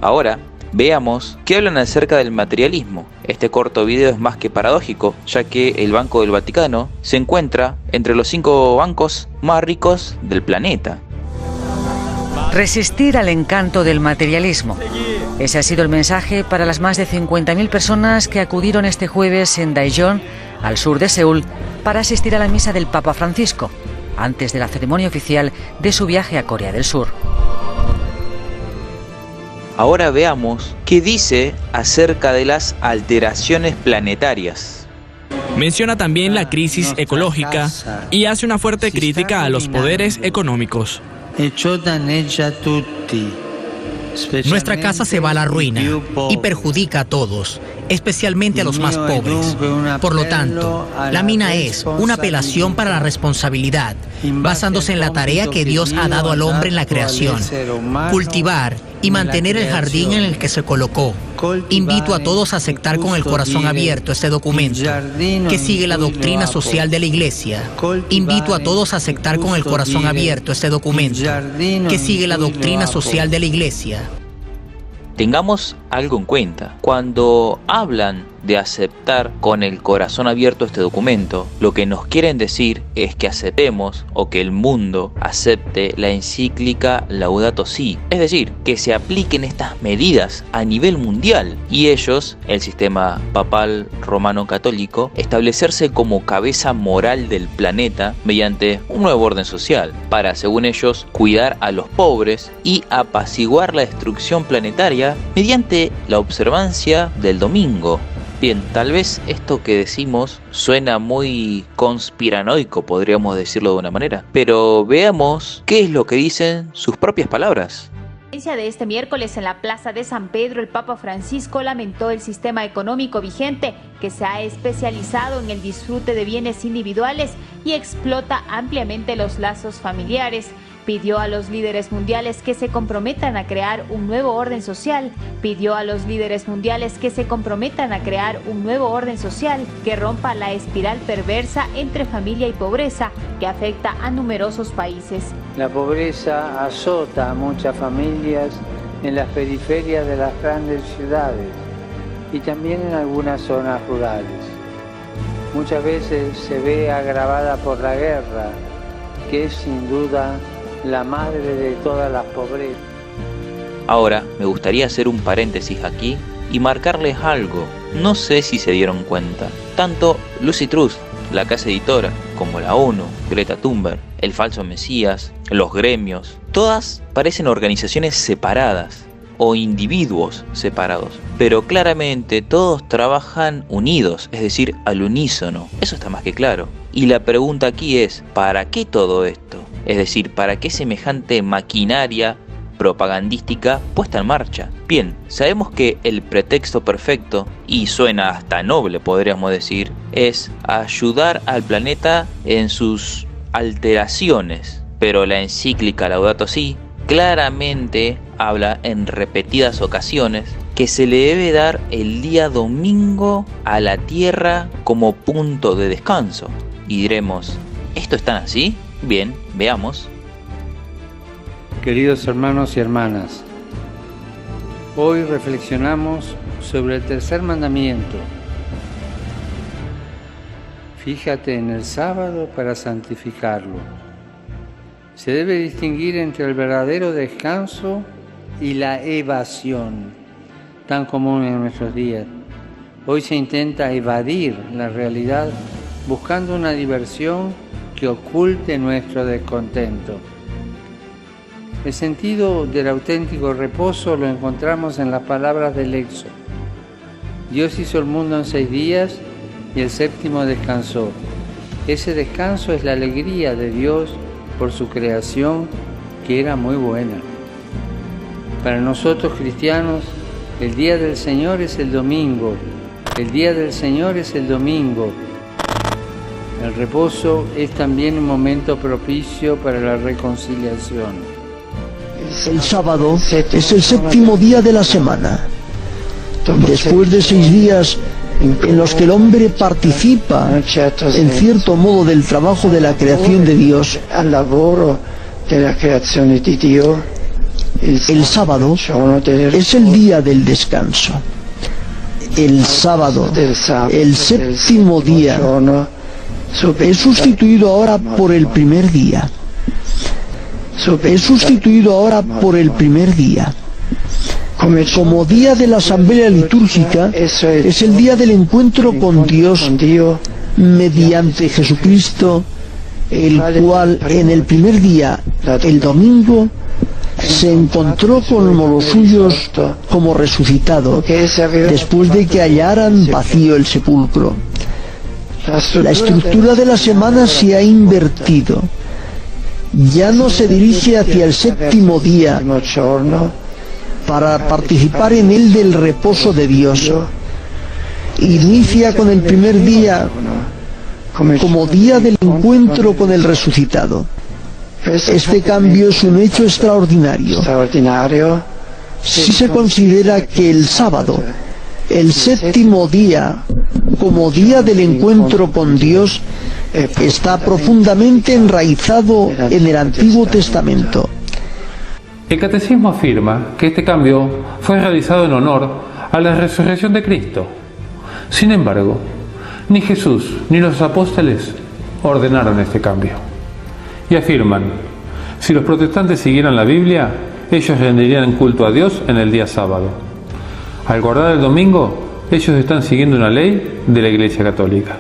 Ahora, veamos qué hablan acerca del materialismo. Este corto video es más que paradójico, ya que el Banco del Vaticano se encuentra entre los 5 bancos más ricos del planeta. Resistir al encanto del materialismo. Ese ha sido el mensaje para las más de 50.000 personas que acudieron este jueves en Daejeon, al sur de Seúl, para asistir a la misa del Papa Francisco, antes de la ceremonia oficial de su viaje a Corea del Sur. Ahora veamos qué dice acerca de las alteraciones planetarias. Menciona también la crisis ecológica y hace una fuerte crítica a los poderes económicos. Nuestra casa se va a la ruina y perjudica a todos, especialmente a los más pobres. Por lo tanto, la mina es una apelación para la responsabilidad, basándose en la tarea que Dios ha dado al hombre en la creación: cultivar y mantener el jardín en el que se colocó. Invito a todos a aceptar con el corazón abierto este documento, que sigue la doctrina social de la Iglesia. Invito a todos a aceptar con el corazón abierto este documento, que sigue la doctrina social de la Iglesia. Tengamos algo en cuenta. Cuando hablan de aceptar con el corazón abierto este documento, lo que nos quieren decir es que aceptemos o que el mundo acepte la encíclica Laudato Si, es decir, que se apliquen estas medidas a nivel mundial y ellos, el sistema papal romano católico, establecerse como cabeza moral del planeta mediante un nuevo orden social para, según ellos, cuidar a los pobres y apaciguar la destrucción planetaria mediante la observancia del domingo. Bien, tal vez esto que decimos suena muy conspiranoico, podríamos decirlo de una manera, pero veamos qué es lo que dicen sus propias palabras. De este miércoles en la Plaza de San Pedro, el Papa Francisco lamentó el sistema económico vigente que se ha especializado en el disfrute de bienes individuales y explota ampliamente los lazos familiares. Pidió a los líderes mundiales que se comprometan a crear un nuevo orden social. Pidió a los líderes mundiales que se comprometan a crear un nuevo orden social que rompa la espiral perversa entre familia y pobreza que afecta a numerosos países. La pobreza azota a muchas familias en las periferias de las grandes ciudades y también en algunas zonas rurales. Muchas veces se ve agravada por la guerra, que es sin duda la madre de todas las pobrezas. Ahora me gustaría hacer un paréntesis aquí y marcarles algo. No sé si se dieron cuenta. Tanto Lucy Truss, la casa editora, como la ONU, Greta Thunberg, el falso Mesías, los gremios, todas parecen organizaciones separadas o individuos separados, pero claramente todos trabajan unidos, es decir, al unísono. Eso está más que claro. Y la pregunta aquí es, ¿para qué todo esto? Es decir, ¿para qué semejante maquinaria propagandística puesta en marcha? Bien, sabemos que el pretexto perfecto, y suena hasta noble podríamos decir, es ayudar al planeta en sus alteraciones, pero la encíclica Laudato Si claramente habla en repetidas ocasiones que se le debe dar el día domingo a la tierra como punto de descanso. Y diremos, ¿esto es tan así? Bien, veamos. Queridos hermanos y hermanas, hoy reflexionamos sobre el tercer mandamiento. Fíjate en el sábado para santificarlo. Se debe distinguir entre el verdadero descanso y la evasión, tan común en nuestros días. Hoy se intenta evadir la realidad buscando una diversión que oculte nuestro descontento. El sentido del auténtico reposo lo encontramos en las palabras del Éxodo. Dios hizo el mundo en 6 días y el séptimo descansó. Ese descanso es la alegría de Dios por su creación, que era muy buena. Para nosotros cristianos, el día del Señor es el domingo. El día del Señor es el domingo. El reposo es también un momento propicio para la reconciliación. El sábado es el séptimo día de la semana. Después de 6 días en los que el hombre participa en cierto modo del trabajo de la creación de Dios, el sábado es el día del descanso. El sábado, el séptimo día, es sustituido ahora por el primer día. Es sustituido ahora por el primer día. Como día de la asamblea litúrgica, es el día del encuentro con Dios mediante Jesucristo, el cual en el primer día, el domingo, se encontró con los suyos como resucitado, después de que hallaran vacío el sepulcro. La estructura de la semana se ha invertido. Ya no se dirige hacia el séptimo día para participar en él del reposo de Dios. Inicia con el primer día como día del encuentro con el resucitado. Este cambio es un hecho extraordinario. Si se considera que el sábado, el séptimo día, como día del encuentro con Dios, está profundamente enraizado en el Antiguo Testamento. El Catecismo afirma que este cambio fue realizado en honor a la resurrección de Cristo. Sin embargo, ni Jesús ni los apóstoles ordenaron este cambio. Y afirman, si los protestantes siguieran la Biblia, ellos rendirían culto a Dios en el día sábado. Al guardar el domingo, ellos están siguiendo una ley de la Iglesia Católica.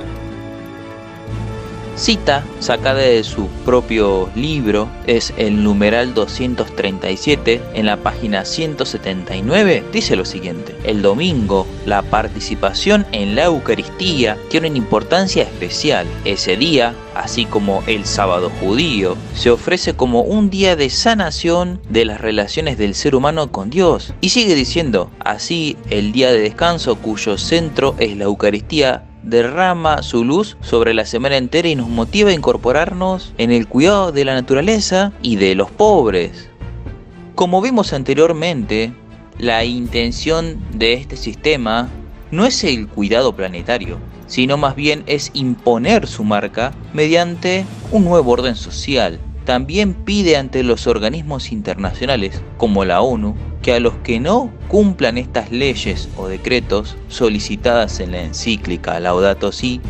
Cita sacada de su propio libro es el numeral 237 en la página 179. Dice lo siguiente: el domingo, la participación en la Eucaristía tiene una importancia especial. Ese día, así como el sábado judío, se ofrece como un día de sanación de las relaciones del ser humano con Dios. Y sigue diciendo, así el día de descanso cuyo centro es la Eucaristía derrama su luz sobre la semana entera y nos motiva a incorporarnos en el cuidado de la naturaleza y de los pobres. Como vimos anteriormente, la intención de este sistema no es el cuidado planetario, sino más bien es imponer su marca mediante un nuevo orden social. También pide ante los organismos internacionales, como la ONU, que a los que no cumplan estas leyes o decretos solicitadas en la encíclica Laudato Si,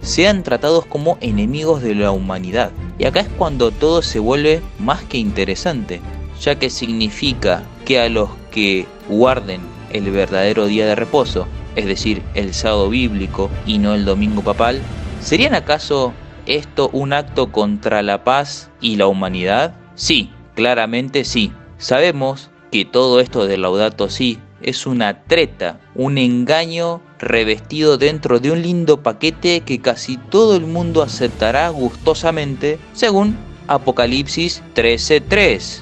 sean tratados como enemigos de la humanidad. Y acá es cuando todo se vuelve más que interesante, ya que significa que a los que guarden el verdadero día de reposo, es decir, el sábado bíblico y no el domingo papal, ¿serían acaso esto un acto contra la paz y la humanidad? Sí, claramente sí. Sabemos que todo esto de Laudato Si es una treta, un engaño revestido dentro de un lindo paquete que casi todo el mundo aceptará gustosamente, según Apocalipsis 13:3.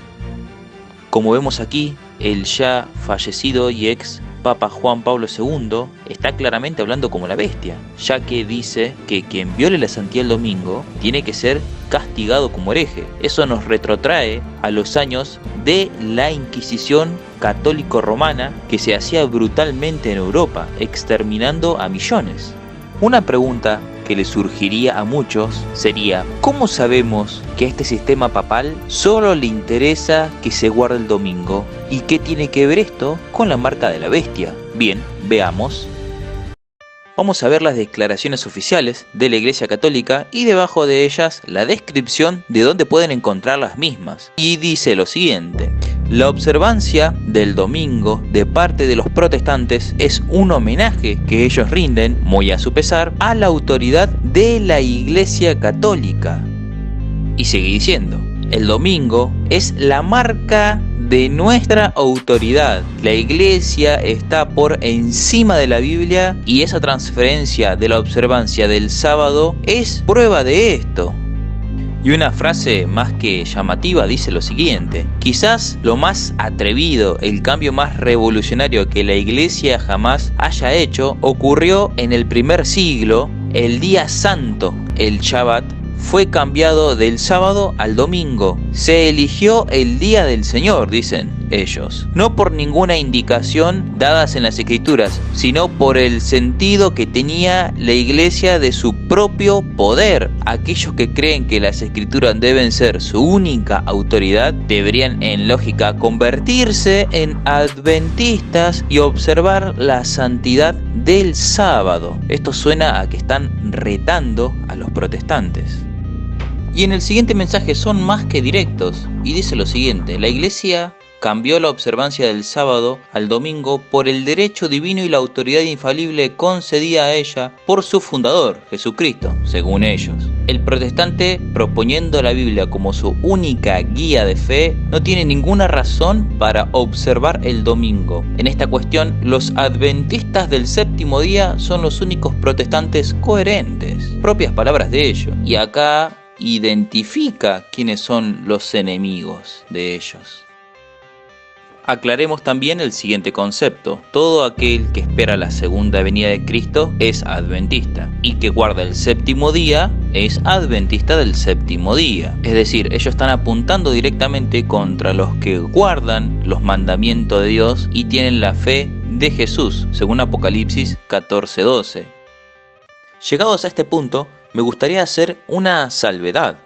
Como vemos aquí, el ya fallecido y ex Papa Juan Pablo II está claramente hablando como la bestia, ya que dice que quien viole la santidad el domingo tiene que ser castigado como hereje. Eso nos retrotrae a los años de la Inquisición católico-romana, que se hacía brutalmente en Europa, exterminando a millones. Una pregunta que le surgiría a muchos sería: ¿cómo sabemos que a este sistema papal solo le interesa que se guarde el domingo? ¿Y qué tiene que ver esto con la marca de la bestia? Bien, veamos. Vamos a ver las declaraciones oficiales de la Iglesia Católica y debajo de ellas la descripción de dónde pueden encontrar las mismas. Y dice lo siguiente: la observancia del domingo de parte de los protestantes es un homenaje que ellos rinden, muy a su pesar, a la autoridad de la Iglesia Católica. Y sigue diciendo: el domingo es la marca de nuestra autoridad. La Iglesia está por encima de la Biblia y esa transferencia de la observancia del sábado es prueba de esto. Y una frase más que llamativa dice lo siguiente: quizás lo más atrevido, el cambio más revolucionario que la Iglesia jamás haya hecho ocurrió en el primer siglo. El día santo, el Shabbat, fue cambiado del sábado al domingo. Se eligió el día del Señor, dicen ellos, no por ninguna indicación dadas en las Escrituras, sino por el sentido que tenía la Iglesia de su propio poder. Aquellos que creen que las Escrituras deben ser su única autoridad deberían en lógica convertirse en adventistas y observar la santidad del sábado. Esto suena a que están retando a los protestantes. Y en el siguiente mensaje son más que directos y dice lo siguiente: la Iglesia cambió la observancia del sábado al domingo por el derecho divino y la autoridad infalible concedida a ella por su fundador, Jesucristo, según ellos. El protestante, proponiendo la Biblia como su única guía de fe, no tiene ninguna razón para observar el domingo. En esta cuestión, los adventistas del séptimo día son los únicos protestantes coherentes. Propias palabras de ellos. Y acá identifica quiénes son los enemigos de ellos. Aclaremos también el siguiente concepto. Todo aquel que espera la segunda venida de Cristo es adventista, y que guarda el séptimo día es adventista del séptimo día. Es decir, ellos están apuntando directamente contra los que guardan los mandamientos de Dios y tienen la fe de Jesús, según Apocalipsis 14:12. Llegados a este punto, me gustaría hacer una salvedad,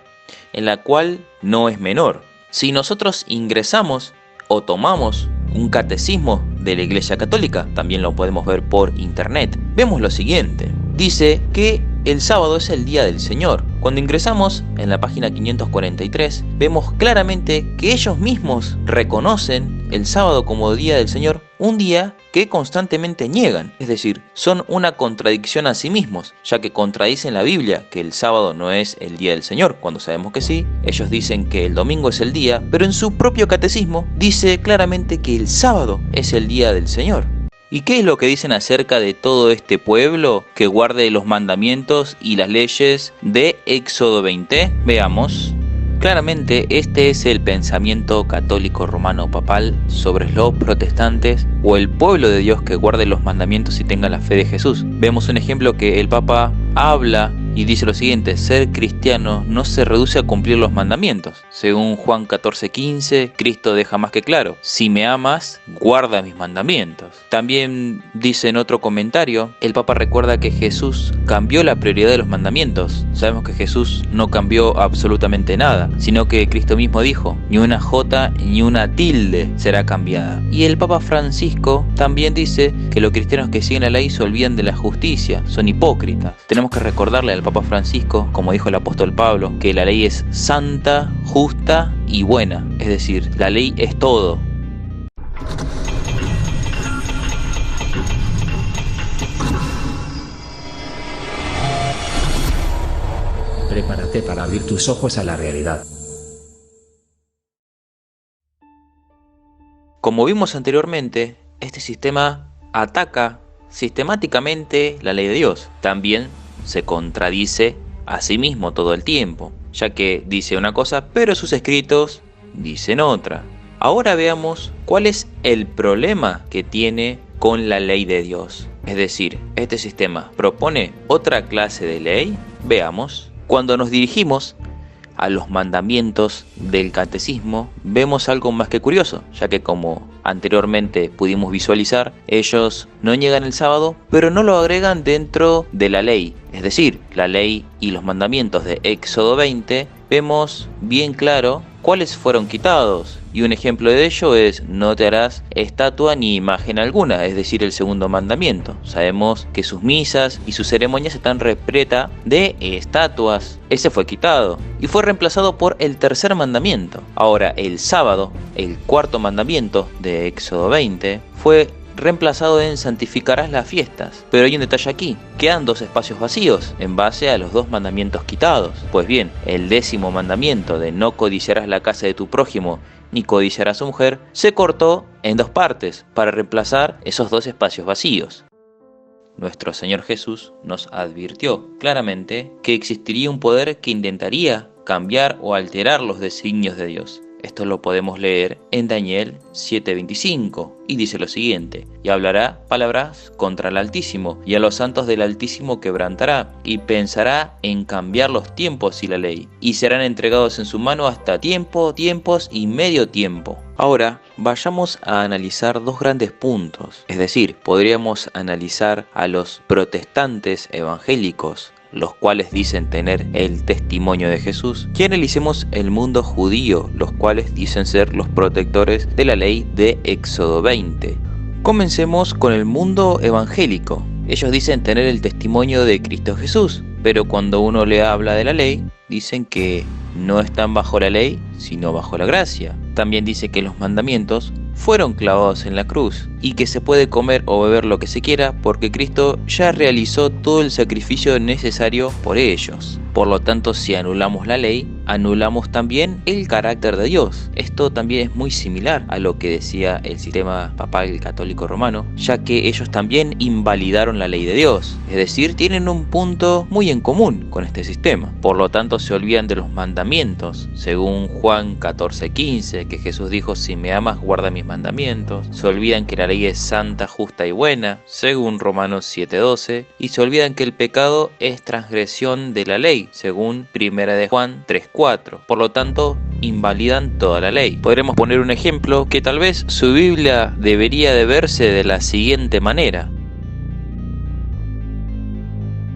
en la cual no es menor. Si nosotros ingresamos o tomamos un catecismo de la Iglesia Católica, también lo podemos ver por internet, vemos lo siguiente. Dice que el sábado es el día del Señor. Cuando ingresamos en la página 543, vemos claramente que ellos mismos reconocen el sábado como día del Señor, un día que constantemente niegan. Es decir, son una contradicción a sí mismos, ya que contradicen la Biblia, que el sábado no es el día del Señor, cuando sabemos que sí. Ellos dicen que el domingo es el día, pero en su propio catecismo dice claramente que el sábado es el día del Señor. ¿Y qué es lo que dicen acerca de todo este pueblo que guarde los mandamientos y las leyes de Éxodo 20? Veamos. Claramente este es el pensamiento católico romano papal sobre los protestantes o el pueblo de Dios que guarde los mandamientos y tenga la fe de Jesús. Vemos un ejemplo que el Papa habla y dice lo siguiente: ser cristiano no se reduce a cumplir los mandamientos. Según Juan 14:15, Cristo deja más que claro: si me amas, guarda mis mandamientos. También dice en otro comentario, el Papa recuerda que Jesús cambió la prioridad de los mandamientos. Sabemos que Jesús no cambió absolutamente nada, sino que Cristo mismo dijo: ni una jota ni una tilde será cambiada. Y el Papa Francisco también dice que los cristianos que siguen la ley se olvidan de la justicia, son hipócritas. Tenemos que recordarle al Papa Francisco, como dijo el apóstol Pablo, que la ley es santa, justa y buena. Es decir, la ley es todo. Prepárate para abrir tus ojos a la realidad. Como vimos anteriormente, este sistema ataca sistemáticamente la ley de Dios. También se contradice a sí mismo todo el tiempo, ya que dice una cosa, pero sus escritos dicen otra. Ahora veamos cuál es el problema que tiene con la ley de Dios. Es decir, este sistema propone otra clase de ley. Veamos. Cuando nos dirigimos a los mandamientos del catecismo, vemos algo más que curioso, ya que como anteriormente pudimos visualizar, ellos no niegan el sábado, pero no lo agregan dentro de la ley. Es decir, la ley y los mandamientos de Éxodo 20, vemos bien claro cuáles fueron quitados. Y un ejemplo de ello es: no te harás estatua ni imagen alguna, es decir, el segundo mandamiento. Sabemos que sus misas y sus ceremonias están repletas de estatuas. Ese fue quitado y fue reemplazado por el tercer mandamiento. Ahora, el sábado, el cuarto mandamiento de Éxodo 20, fue reemplazado en santificarás las fiestas. Pero hay un detalle aquí: quedan dos espacios vacíos en base a los dos mandamientos quitados. Pues bien, el 10º mandamiento de no codiciarás la casa de tu prójimo ni codiciarás a su mujer se cortó en dos partes para reemplazar esos dos espacios vacíos. Nuestro Señor Jesús nos advirtió claramente que existiría un poder que intentaría cambiar o alterar los designios de Dios. Esto lo podemos leer en Daniel 7:25 y dice lo siguiente: y hablará palabras contra el Altísimo, y a los santos del Altísimo quebrantará, y pensará en cambiar los tiempos y la ley, y serán entregados en su mano hasta tiempos y medio tiempo. Ahora vayamos a analizar dos grandes puntos, es decir, podríamos analizar a los protestantes evangélicos, los cuales dicen tener el testimonio de Jesús, y analicemos el mundo judío, los cuales dicen ser los protectores de la ley de Éxodo 20. Comencemos con el mundo evangélico. Ellos dicen tener el testimonio de Cristo Jesús, pero cuando uno le habla de la ley, dicen que no están bajo la ley, sino bajo la gracia. También dice que los mandamientos fueron clavados en la cruz y que se puede comer o beber lo que se quiera porque Cristo ya realizó todo el sacrificio necesario por ellos. Por lo tanto, si anulamos la ley, anulamos también el carácter de Dios. Esto también es muy similar a lo que decía el sistema papal católico romano, ya que ellos también invalidaron la ley de Dios. Es decir, tienen un punto muy en común con este sistema. Por lo tanto, se olvidan de los mandamientos. Según Juan 14:15, que Jesús dijo: si me amas, guarda mis mandamientos. Se olvidan que la ley es santa, justa y buena, según Romanos 7:12. Y se olvidan que el pecado es transgresión de la ley, según 1 de Juan 3:4. Por lo tanto, invalidan toda la ley. Podremos poner un ejemplo que tal vez su Biblia debería de verse de la siguiente manera.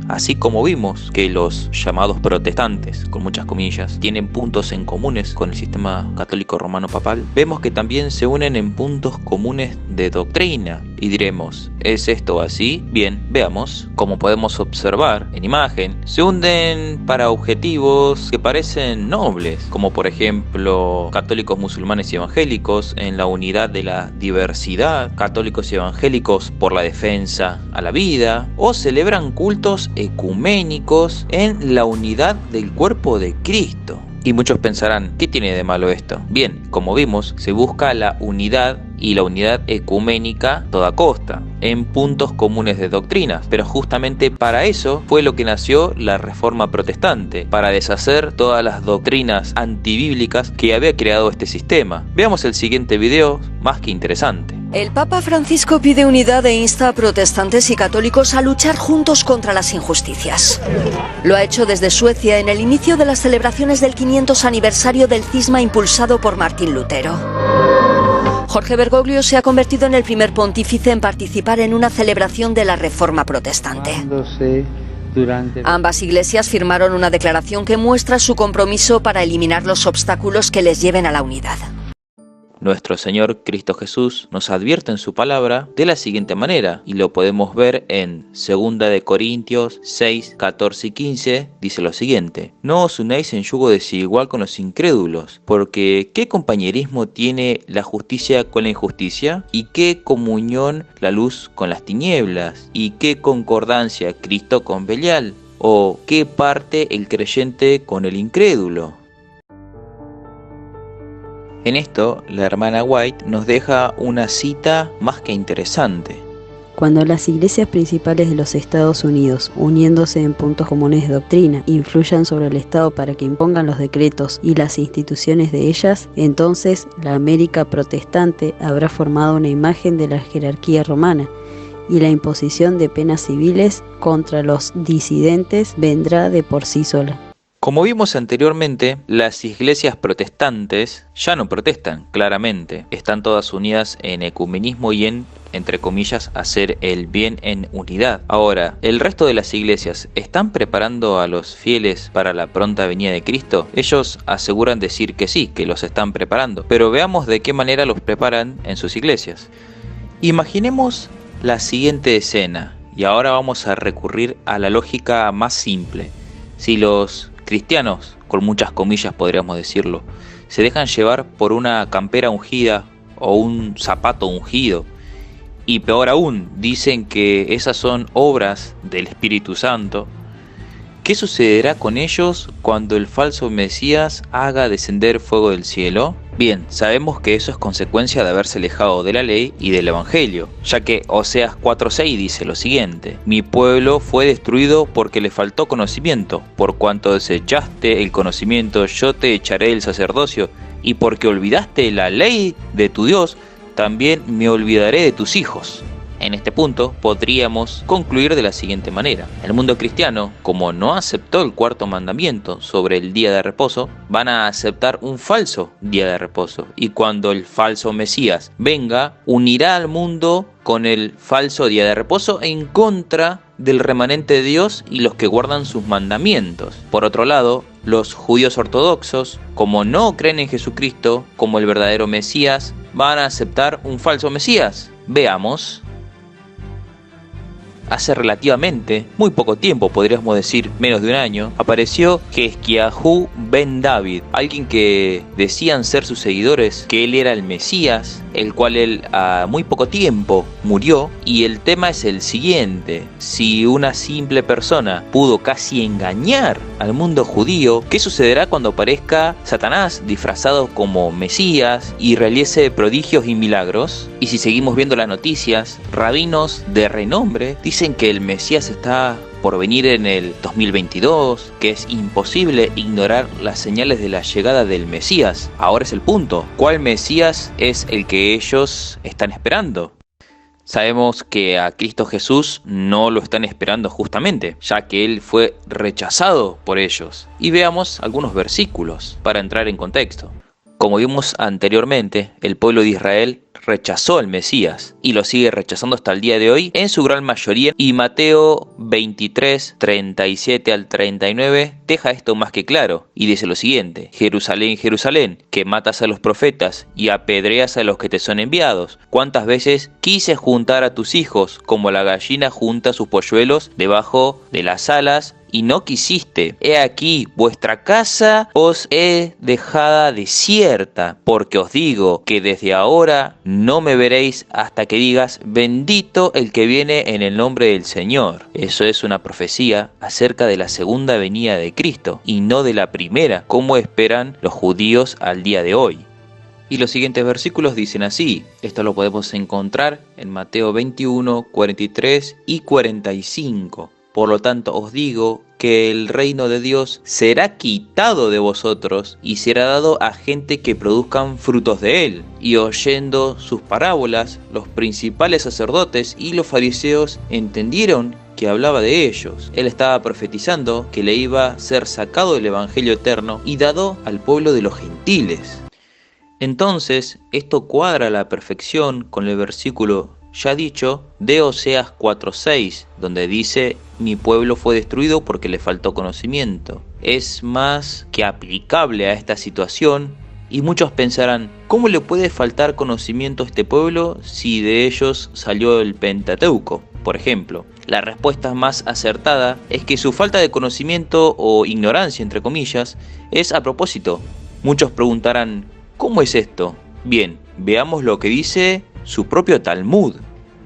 Así como vimos que los llamados protestantes, con muchas comillas, tienen puntos en comunes con el sistema católico romano papal, vemos que también se unen en puntos comunes de doctrina. Y diremos, ¿es esto así? Bien, veamos. Como podemos observar en imagen, se hunden para objetivos que parecen nobles, como por ejemplo católicos, musulmanes y evangélicos en la unidad de la diversidad, católicos y evangélicos por la defensa a la vida, o celebran cultos ecuménicos en la unidad del cuerpo de Cristo. Y muchos pensarán, ¿qué tiene de malo esto? Bien, como vimos, se busca la unidad y la unidad ecuménica a toda costa, en puntos comunes de doctrinas. Pero justamente para eso fue lo que nació la Reforma Protestante, para deshacer todas las doctrinas antibíblicas que había creado este sistema. Veamos el siguiente video, más que interesante. El Papa Francisco pide unidad e insta a protestantes y católicos a luchar juntos contra las injusticias. Lo ha hecho desde Suecia en el inicio de las celebraciones del 500 aniversario del cisma impulsado por Martín Lutero. Jorge Bergoglio se ha convertido en el primer pontífice en participar en una celebración de la Reforma Protestante. Ambas iglesias firmaron una declaración que muestra su compromiso para eliminar los obstáculos que les lleven a la unidad. Nuestro Señor Cristo Jesús nos advierte en su palabra de la siguiente manera, y lo podemos ver en 2 de Corintios 6, 14 y 15, dice lo siguiente: no os unáis en yugo desigual con los incrédulos, porque ¿qué compañerismo tiene la justicia con la injusticia? ¿Y qué comunión la luz con las tinieblas? ¿Y qué concordancia Cristo con Belial? ¿O qué parte el creyente con el incrédulo? En esto, la hermana White nos deja una cita más que interesante. Cuando las iglesias principales de los Estados Unidos, uniéndose en puntos comunes de doctrina, influyan sobre el Estado para que impongan los decretos y las instituciones de ellas, entonces la América protestante habrá formado una imagen de la jerarquía romana, y la imposición de penas civiles contra los disidentes vendrá de por sí sola. Como vimos anteriormente, las iglesias protestantes ya no protestan, claramente. Están todas unidas en ecumenismo y en, entre comillas, hacer el bien en unidad. Ahora, ¿el resto de las iglesias están preparando a los fieles para la pronta venida de Cristo? Ellos aseguran decir que sí, que los están preparando. Pero veamos de qué manera los preparan en sus iglesias. Imaginemos la siguiente escena, y ahora vamos a recurrir a la lógica más simple. Si los cristianos, con muchas comillas podríamos decirlo, se dejan llevar por una campera ungida o un zapato ungido, y peor aún, dicen que esas son obras del Espíritu Santo, ¿qué sucederá con ellos cuando el falso Mesías haga descender fuego del cielo? Bien, sabemos que eso es consecuencia de haberse alejado de la ley y del Evangelio, ya que Oseas 4:6 dice lo siguiente: mi pueblo fue destruido porque le faltó conocimiento, por cuanto desechaste el conocimiento yo te echaré del sacerdocio, y porque olvidaste la ley de tu Dios, también me olvidaré de tus hijos. En este punto podríamos concluir de la siguiente manera: el mundo cristiano, como no aceptó el cuarto mandamiento sobre el día de reposo, van a aceptar un falso día de reposo, y cuando el falso Mesías venga, unirá al mundo con el falso día de reposo en contra del remanente de Dios y los que guardan sus mandamientos. Por otro lado, los judíos ortodoxos, como no creen en Jesucristo como el verdadero Mesías, van a aceptar un falso Mesías. Veamos. hace relativamente muy poco tiempo, podríamos decir menos de un año, apareció Esquiahu ben David, alguien que decían ser sus seguidores que él era el Mesías, el cual él a muy poco tiempo murió. Y el tema es el siguiente: si una simple persona pudo casi engañar al mundo judío, ¿qué sucederá cuando aparezca Satanás disfrazado como Mesías y realice prodigios y milagros? Y si seguimos viendo las noticias, rabinos de renombre dicen que el Mesías está por venir en el 2022, que es imposible ignorar las señales de la llegada del Mesías. Ahora es el punto: ¿cuál Mesías es el que ellos están esperando? Sabemos que a Cristo Jesús no lo están esperando justamente, ya que Él fue rechazado por ellos. Y veamos algunos versículos para entrar en contexto. Como vimos anteriormente, el pueblo de Israel rechazó al Mesías y lo sigue rechazando hasta el día de hoy en su gran mayoría, y Mateo 23, 37 al 39 deja esto más que claro y dice lo siguiente: Jerusalén, Jerusalén, que matas a los profetas y apedreas a los que te son enviados, ¿cuántas veces quise juntar a tus hijos como la gallina junta sus polluelos debajo de las alas y no quisiste? He aquí, vuestra casa os he dejada desierta, porque os digo que desde ahora no me veréis hasta que digas: bendito el que viene en el nombre del Señor. Eso es una profecía acerca de la segunda venida de Cristo y no de la primera, como esperan los judíos al día de hoy. Y los siguientes versículos dicen así. Esto lo podemos encontrar en Mateo 21, 43 y 45. Por lo tanto os digo que el reino de Dios será quitado de vosotros y será dado a gente que produzcan frutos de él. Y oyendo sus parábolas, los principales sacerdotes y los fariseos entendieron que hablaba de ellos. Él estaba profetizando que le iba a ser sacado del evangelio eterno y dado al pueblo de los gentiles. Entonces, esto cuadra a la perfección con el versículo ya dicho de Oseas 4:6, donde dice: mi pueblo fue destruido porque le faltó conocimiento. Es más que aplicable a esta situación, y muchos pensarán: ¿cómo le puede faltar conocimiento a este pueblo si de ellos salió el Pentateuco, por ejemplo? La respuesta más acertada es que su falta de conocimiento, o ignorancia entre comillas, es a propósito. Muchos preguntarán: ¿cómo es esto? Bien, veamos lo que dice su propio Talmud.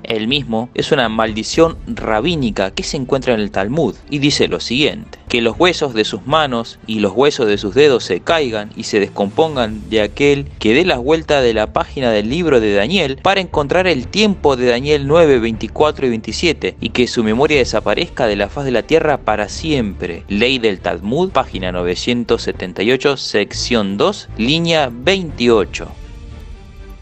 El mismo es una maldición rabínica que se encuentra en el Talmud y dice lo siguiente: que los huesos de sus manos y los huesos de sus dedos se caigan y se descompongan de aquel que dé la vuelta de la página del libro de Daniel para encontrar el tiempo de Daniel 9, 24 y 27, y que su memoria desaparezca de la faz de la tierra para siempre. Ley del Talmud, página 978, sección 2, línea 28.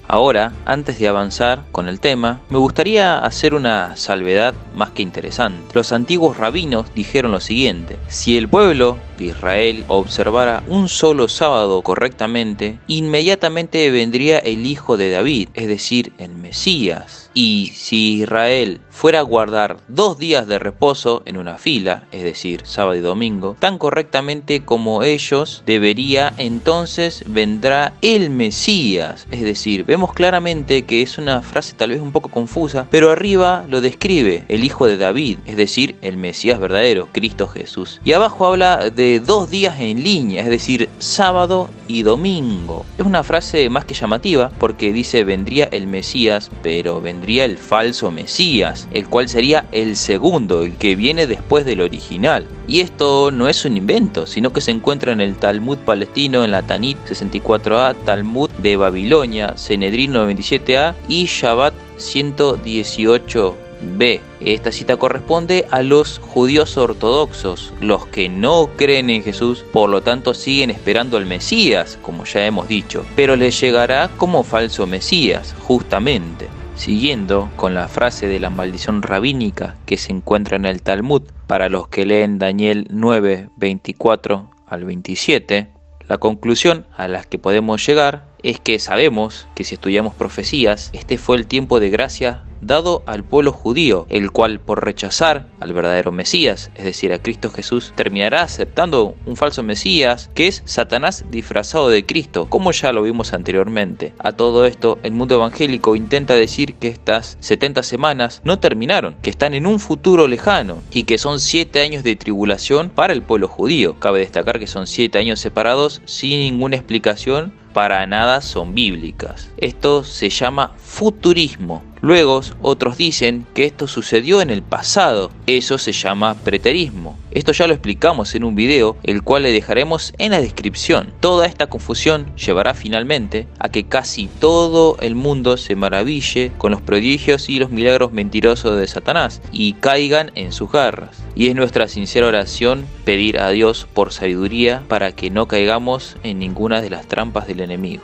Ahora, antes de avanzar con el tema, me gustaría hacer una salvedad más que interesante. Los antiguos rabinos dijeron lo siguiente: si el pueblo de Israel observara un solo sábado correctamente, inmediatamente vendría el hijo de David, es decir, el Mesías. Y si Israel fuera a guardar 2 días de reposo en una fila, es decir, sábado y domingo, tan correctamente como ellos, debería, entonces vendrá el Mesías. Es decir, vemos claramente que es una frase tal vez un poco confusa, pero arriba lo describe: el hijo de David, es decir, el Mesías verdadero, Cristo Jesús. Y abajo habla de 2 días en línea, es decir, sábado y domingo. Es una frase más que llamativa porque dice vendría el Mesías, pero vendría el falso Mesías, el cual sería el segundo, el que viene después del original. Y esto no es un invento, sino que se encuentra en el Talmud palestino, en la Tanit 64a, Talmud de Babilonia, Sanedrín 97a y Shabbat 118b. Esta cita corresponde a los judíos ortodoxos, los que no creen en Jesús, por lo tanto siguen esperando al Mesías, como ya hemos dicho, pero les llegará como falso Mesías, justamente. Siguiendo con la frase de la maldición rabínica que se encuentra en el Talmud, para los que leen Daniel 9, 24 al 27, la conclusión a la que podemos llegar es que sabemos que si estudiamos profecías, este fue el tiempo de gracia dado al pueblo judío, el cual por rechazar al verdadero Mesías, es decir, a Cristo Jesús, terminará aceptando un falso Mesías, que es Satanás disfrazado de Cristo, como ya lo vimos anteriormente. A todo esto, el mundo evangélico intenta decir que estas 70 semanas no terminaron, que están en un futuro lejano y que son 7 años de tribulación para el pueblo judío. Cabe destacar que son 7 años separados sin ninguna explicación, para nada son bíblicas. Esto se llama futurismo. Luego otros dicen que esto sucedió en el pasado. Eso se llama preterismo. Esto ya lo explicamos en un video, el cual le dejaremos en la descripción. Toda esta confusión llevará finalmente a que casi todo el mundo se maraville con los prodigios y los milagros mentirosos de Satanás y caigan en sus garras. Y es nuestra sincera oración pedir a Dios por sabiduría para que no caigamos en ninguna de las trampas del enemigo.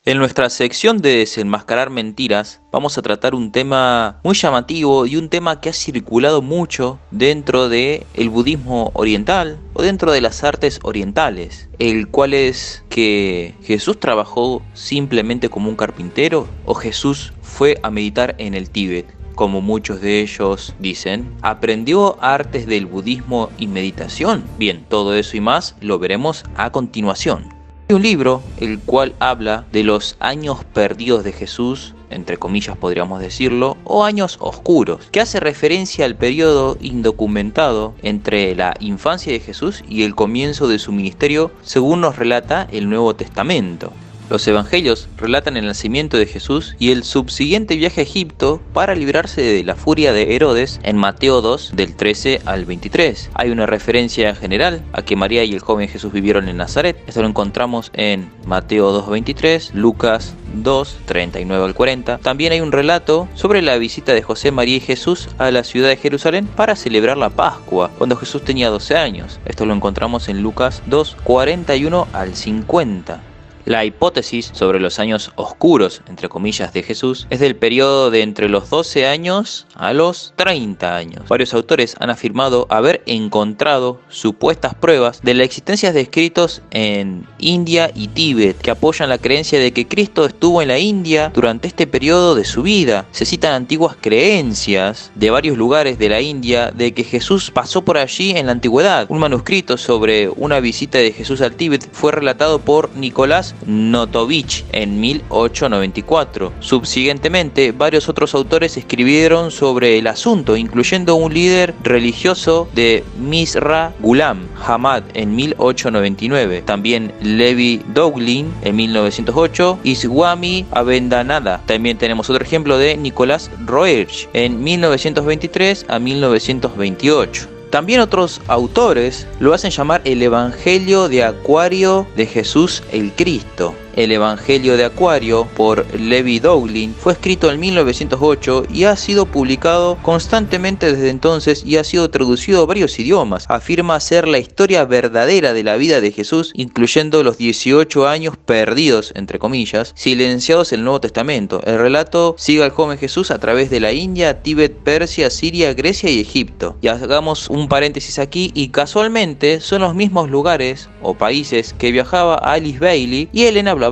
En nuestra sección de desenmascarar mentiras vamos a tratar un tema muy llamativo y un tema que ha circulado mucho dentro del budismo oriental o dentro de las artes orientales, el cual es que Jesús trabajó simplemente como un carpintero o Jesús fue a meditar en el Tíbet. Como muchos de ellos dicen, ¿aprendió artes del budismo y meditación? Bien, todo eso y más lo veremos a continuación. Hay un libro el cual habla de los años perdidos de Jesús, entre comillas podríamos decirlo, o años oscuros, que hace referencia al periodo indocumentado entre la infancia de Jesús y el comienzo de su ministerio, según nos relata el Nuevo Testamento. Los evangelios relatan el nacimiento de Jesús y el subsiguiente viaje a Egipto para librarse de la furia de Herodes en Mateo 2 del 13 al 23. Hay una referencia general a que María y el joven Jesús vivieron en Nazaret. Esto lo encontramos en Mateo 2:23, Lucas 2, 39 al 40. También hay un relato sobre la visita de José, María y Jesús a la ciudad de Jerusalén para celebrar la Pascua, cuando Jesús tenía 12 años. Esto lo encontramos en Lucas 2, 41 al 50. La hipótesis sobre los años oscuros, entre comillas, de Jesús es del periodo de entre los 12 años a los 30 años. Varios autores han afirmado haber encontrado supuestas pruebas de la existencia de escritos en India y Tíbet que apoyan la creencia de que Cristo estuvo en la India durante este periodo de su vida. Se citan antiguas creencias de varios lugares de la India de que Jesús pasó por allí en la antigüedad. Un manuscrito sobre una visita de Jesús al Tíbet fue relatado por Nicolás Notovich en 1894. Subsiguientemente, varios otros autores escribieron sobre el asunto, incluyendo un líder religioso de Misra, Ghulam Hamad en 1899, también Levi Douglin en 1908 y Swami Abendanada. También tenemos otro ejemplo de Nicolás Roerch en 1923 a 1928. También otros autores lo hacen llamar el Evangelio de Acuario de Jesús el Cristo. El Evangelio de Acuario por Levi Douglin fue escrito en 1908 y ha sido publicado constantemente desde entonces y ha sido traducido a varios idiomas. Afirma ser la historia verdadera de la vida de Jesús, incluyendo los 18 años perdidos, entre comillas, silenciados en el Nuevo Testamento. El relato sigue al joven Jesús a través de la India, Tíbet, Persia, Siria, Grecia y Egipto. Y hagamos un paréntesis aquí, y casualmente son los mismos lugares o países que viajaba Alice Bailey y Elena Blavatsky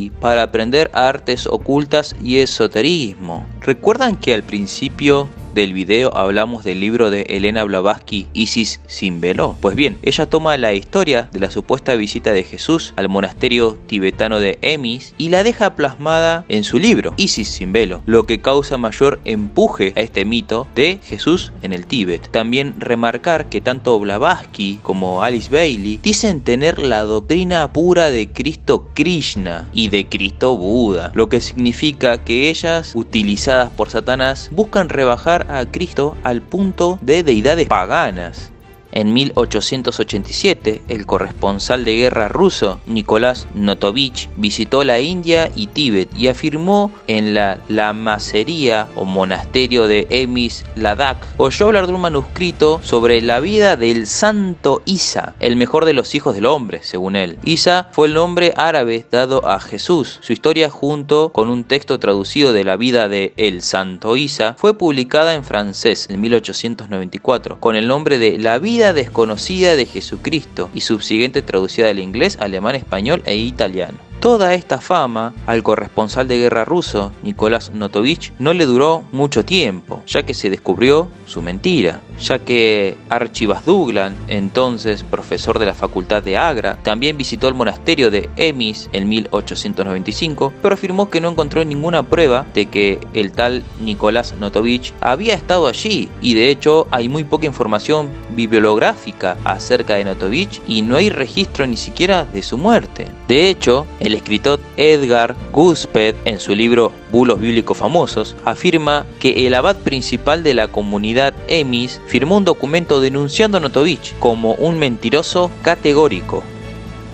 para aprender artes ocultas y esoterismo. ¿Recuerdan que al principio del video hablamos del libro de Elena Blavatsky, Isis sin velo? Pues bien, ella toma la historia de la supuesta visita de Jesús al monasterio tibetano de Emis y la deja plasmada en su libro, Isis sin velo, lo que causa mayor empuje a este mito de Jesús en el Tíbet. También remarcar que tanto Blavatsky como Alice Bailey dicen tener la doctrina pura de Cristo Krishna y de Cristo Buda, lo que significa que ellas, utilizadas por Satanás, buscan rebajar a Cristo al punto de deidades paganas. En 1887, el corresponsal de guerra ruso, Nikolás Notovich, visitó la India y Tíbet y afirmó en la lamasería o monasterio de Emis Ladakh, oyó hablar de un manuscrito sobre la vida del santo Isa, el mejor de los hijos del hombre, según él. Isa fue el nombre árabe dado a Jesús. Su historia, junto con un texto traducido de la vida de el santo Isa, fue publicada en francés en 1894 con el nombre de La vida desconocida de Jesucristo y subsiguiente traducida del inglés, alemán, español e italiano. Toda esta fama al corresponsal de guerra ruso, Nikolás Notovich, no le duró mucho tiempo, ya que se descubrió su mentira, ya que Archibald Douglas, entonces profesor de la Facultad de Agra, también visitó el monasterio de Emis en 1895, pero afirmó que no encontró ninguna prueba de que el tal Nikolás Notovich había estado allí, y de hecho hay muy poca información bibliográfica acerca de Notovich y no hay registro ni siquiera de su muerte. De hecho, el escritor Edgar Guspet, en su libro Bulos Bíblicos Famosos, afirma que el abad principal de la comunidad Emis firmó un documento denunciando a Notovich como un mentiroso categórico.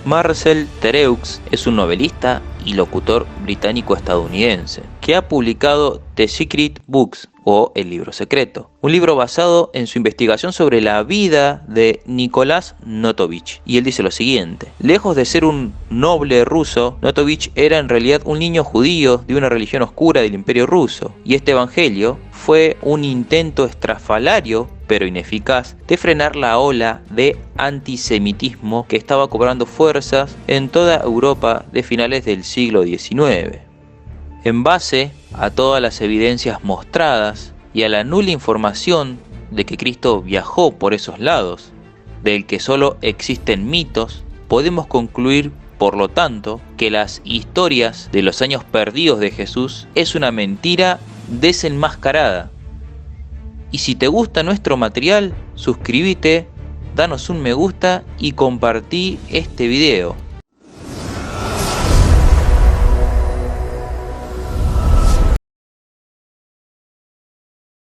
Marcel Tereux es un novelista y locutor británico-estadounidense que ha publicado The Secret Books, o El libro secreto, un libro basado en su investigación sobre la vida de Nikolás Notovich. Y él dice lo siguiente: lejos de ser un noble ruso, Notovich era en realidad un niño judío de una religión oscura del Imperio ruso, y este evangelio fue un intento estrafalario pero ineficaz de frenar la ola de antisemitismo que estaba cobrando fuerzas en toda Europa de finales del siglo XIX. En base a todas las evidencias mostradas y a la nula información de que Cristo viajó por esos lados, del que solo existen mitos, podemos concluir, por lo tanto, que las historias de los años perdidos de Jesús es una mentira desenmascarada. Y si te gusta nuestro material, suscríbete, danos un me gusta y compartí este video.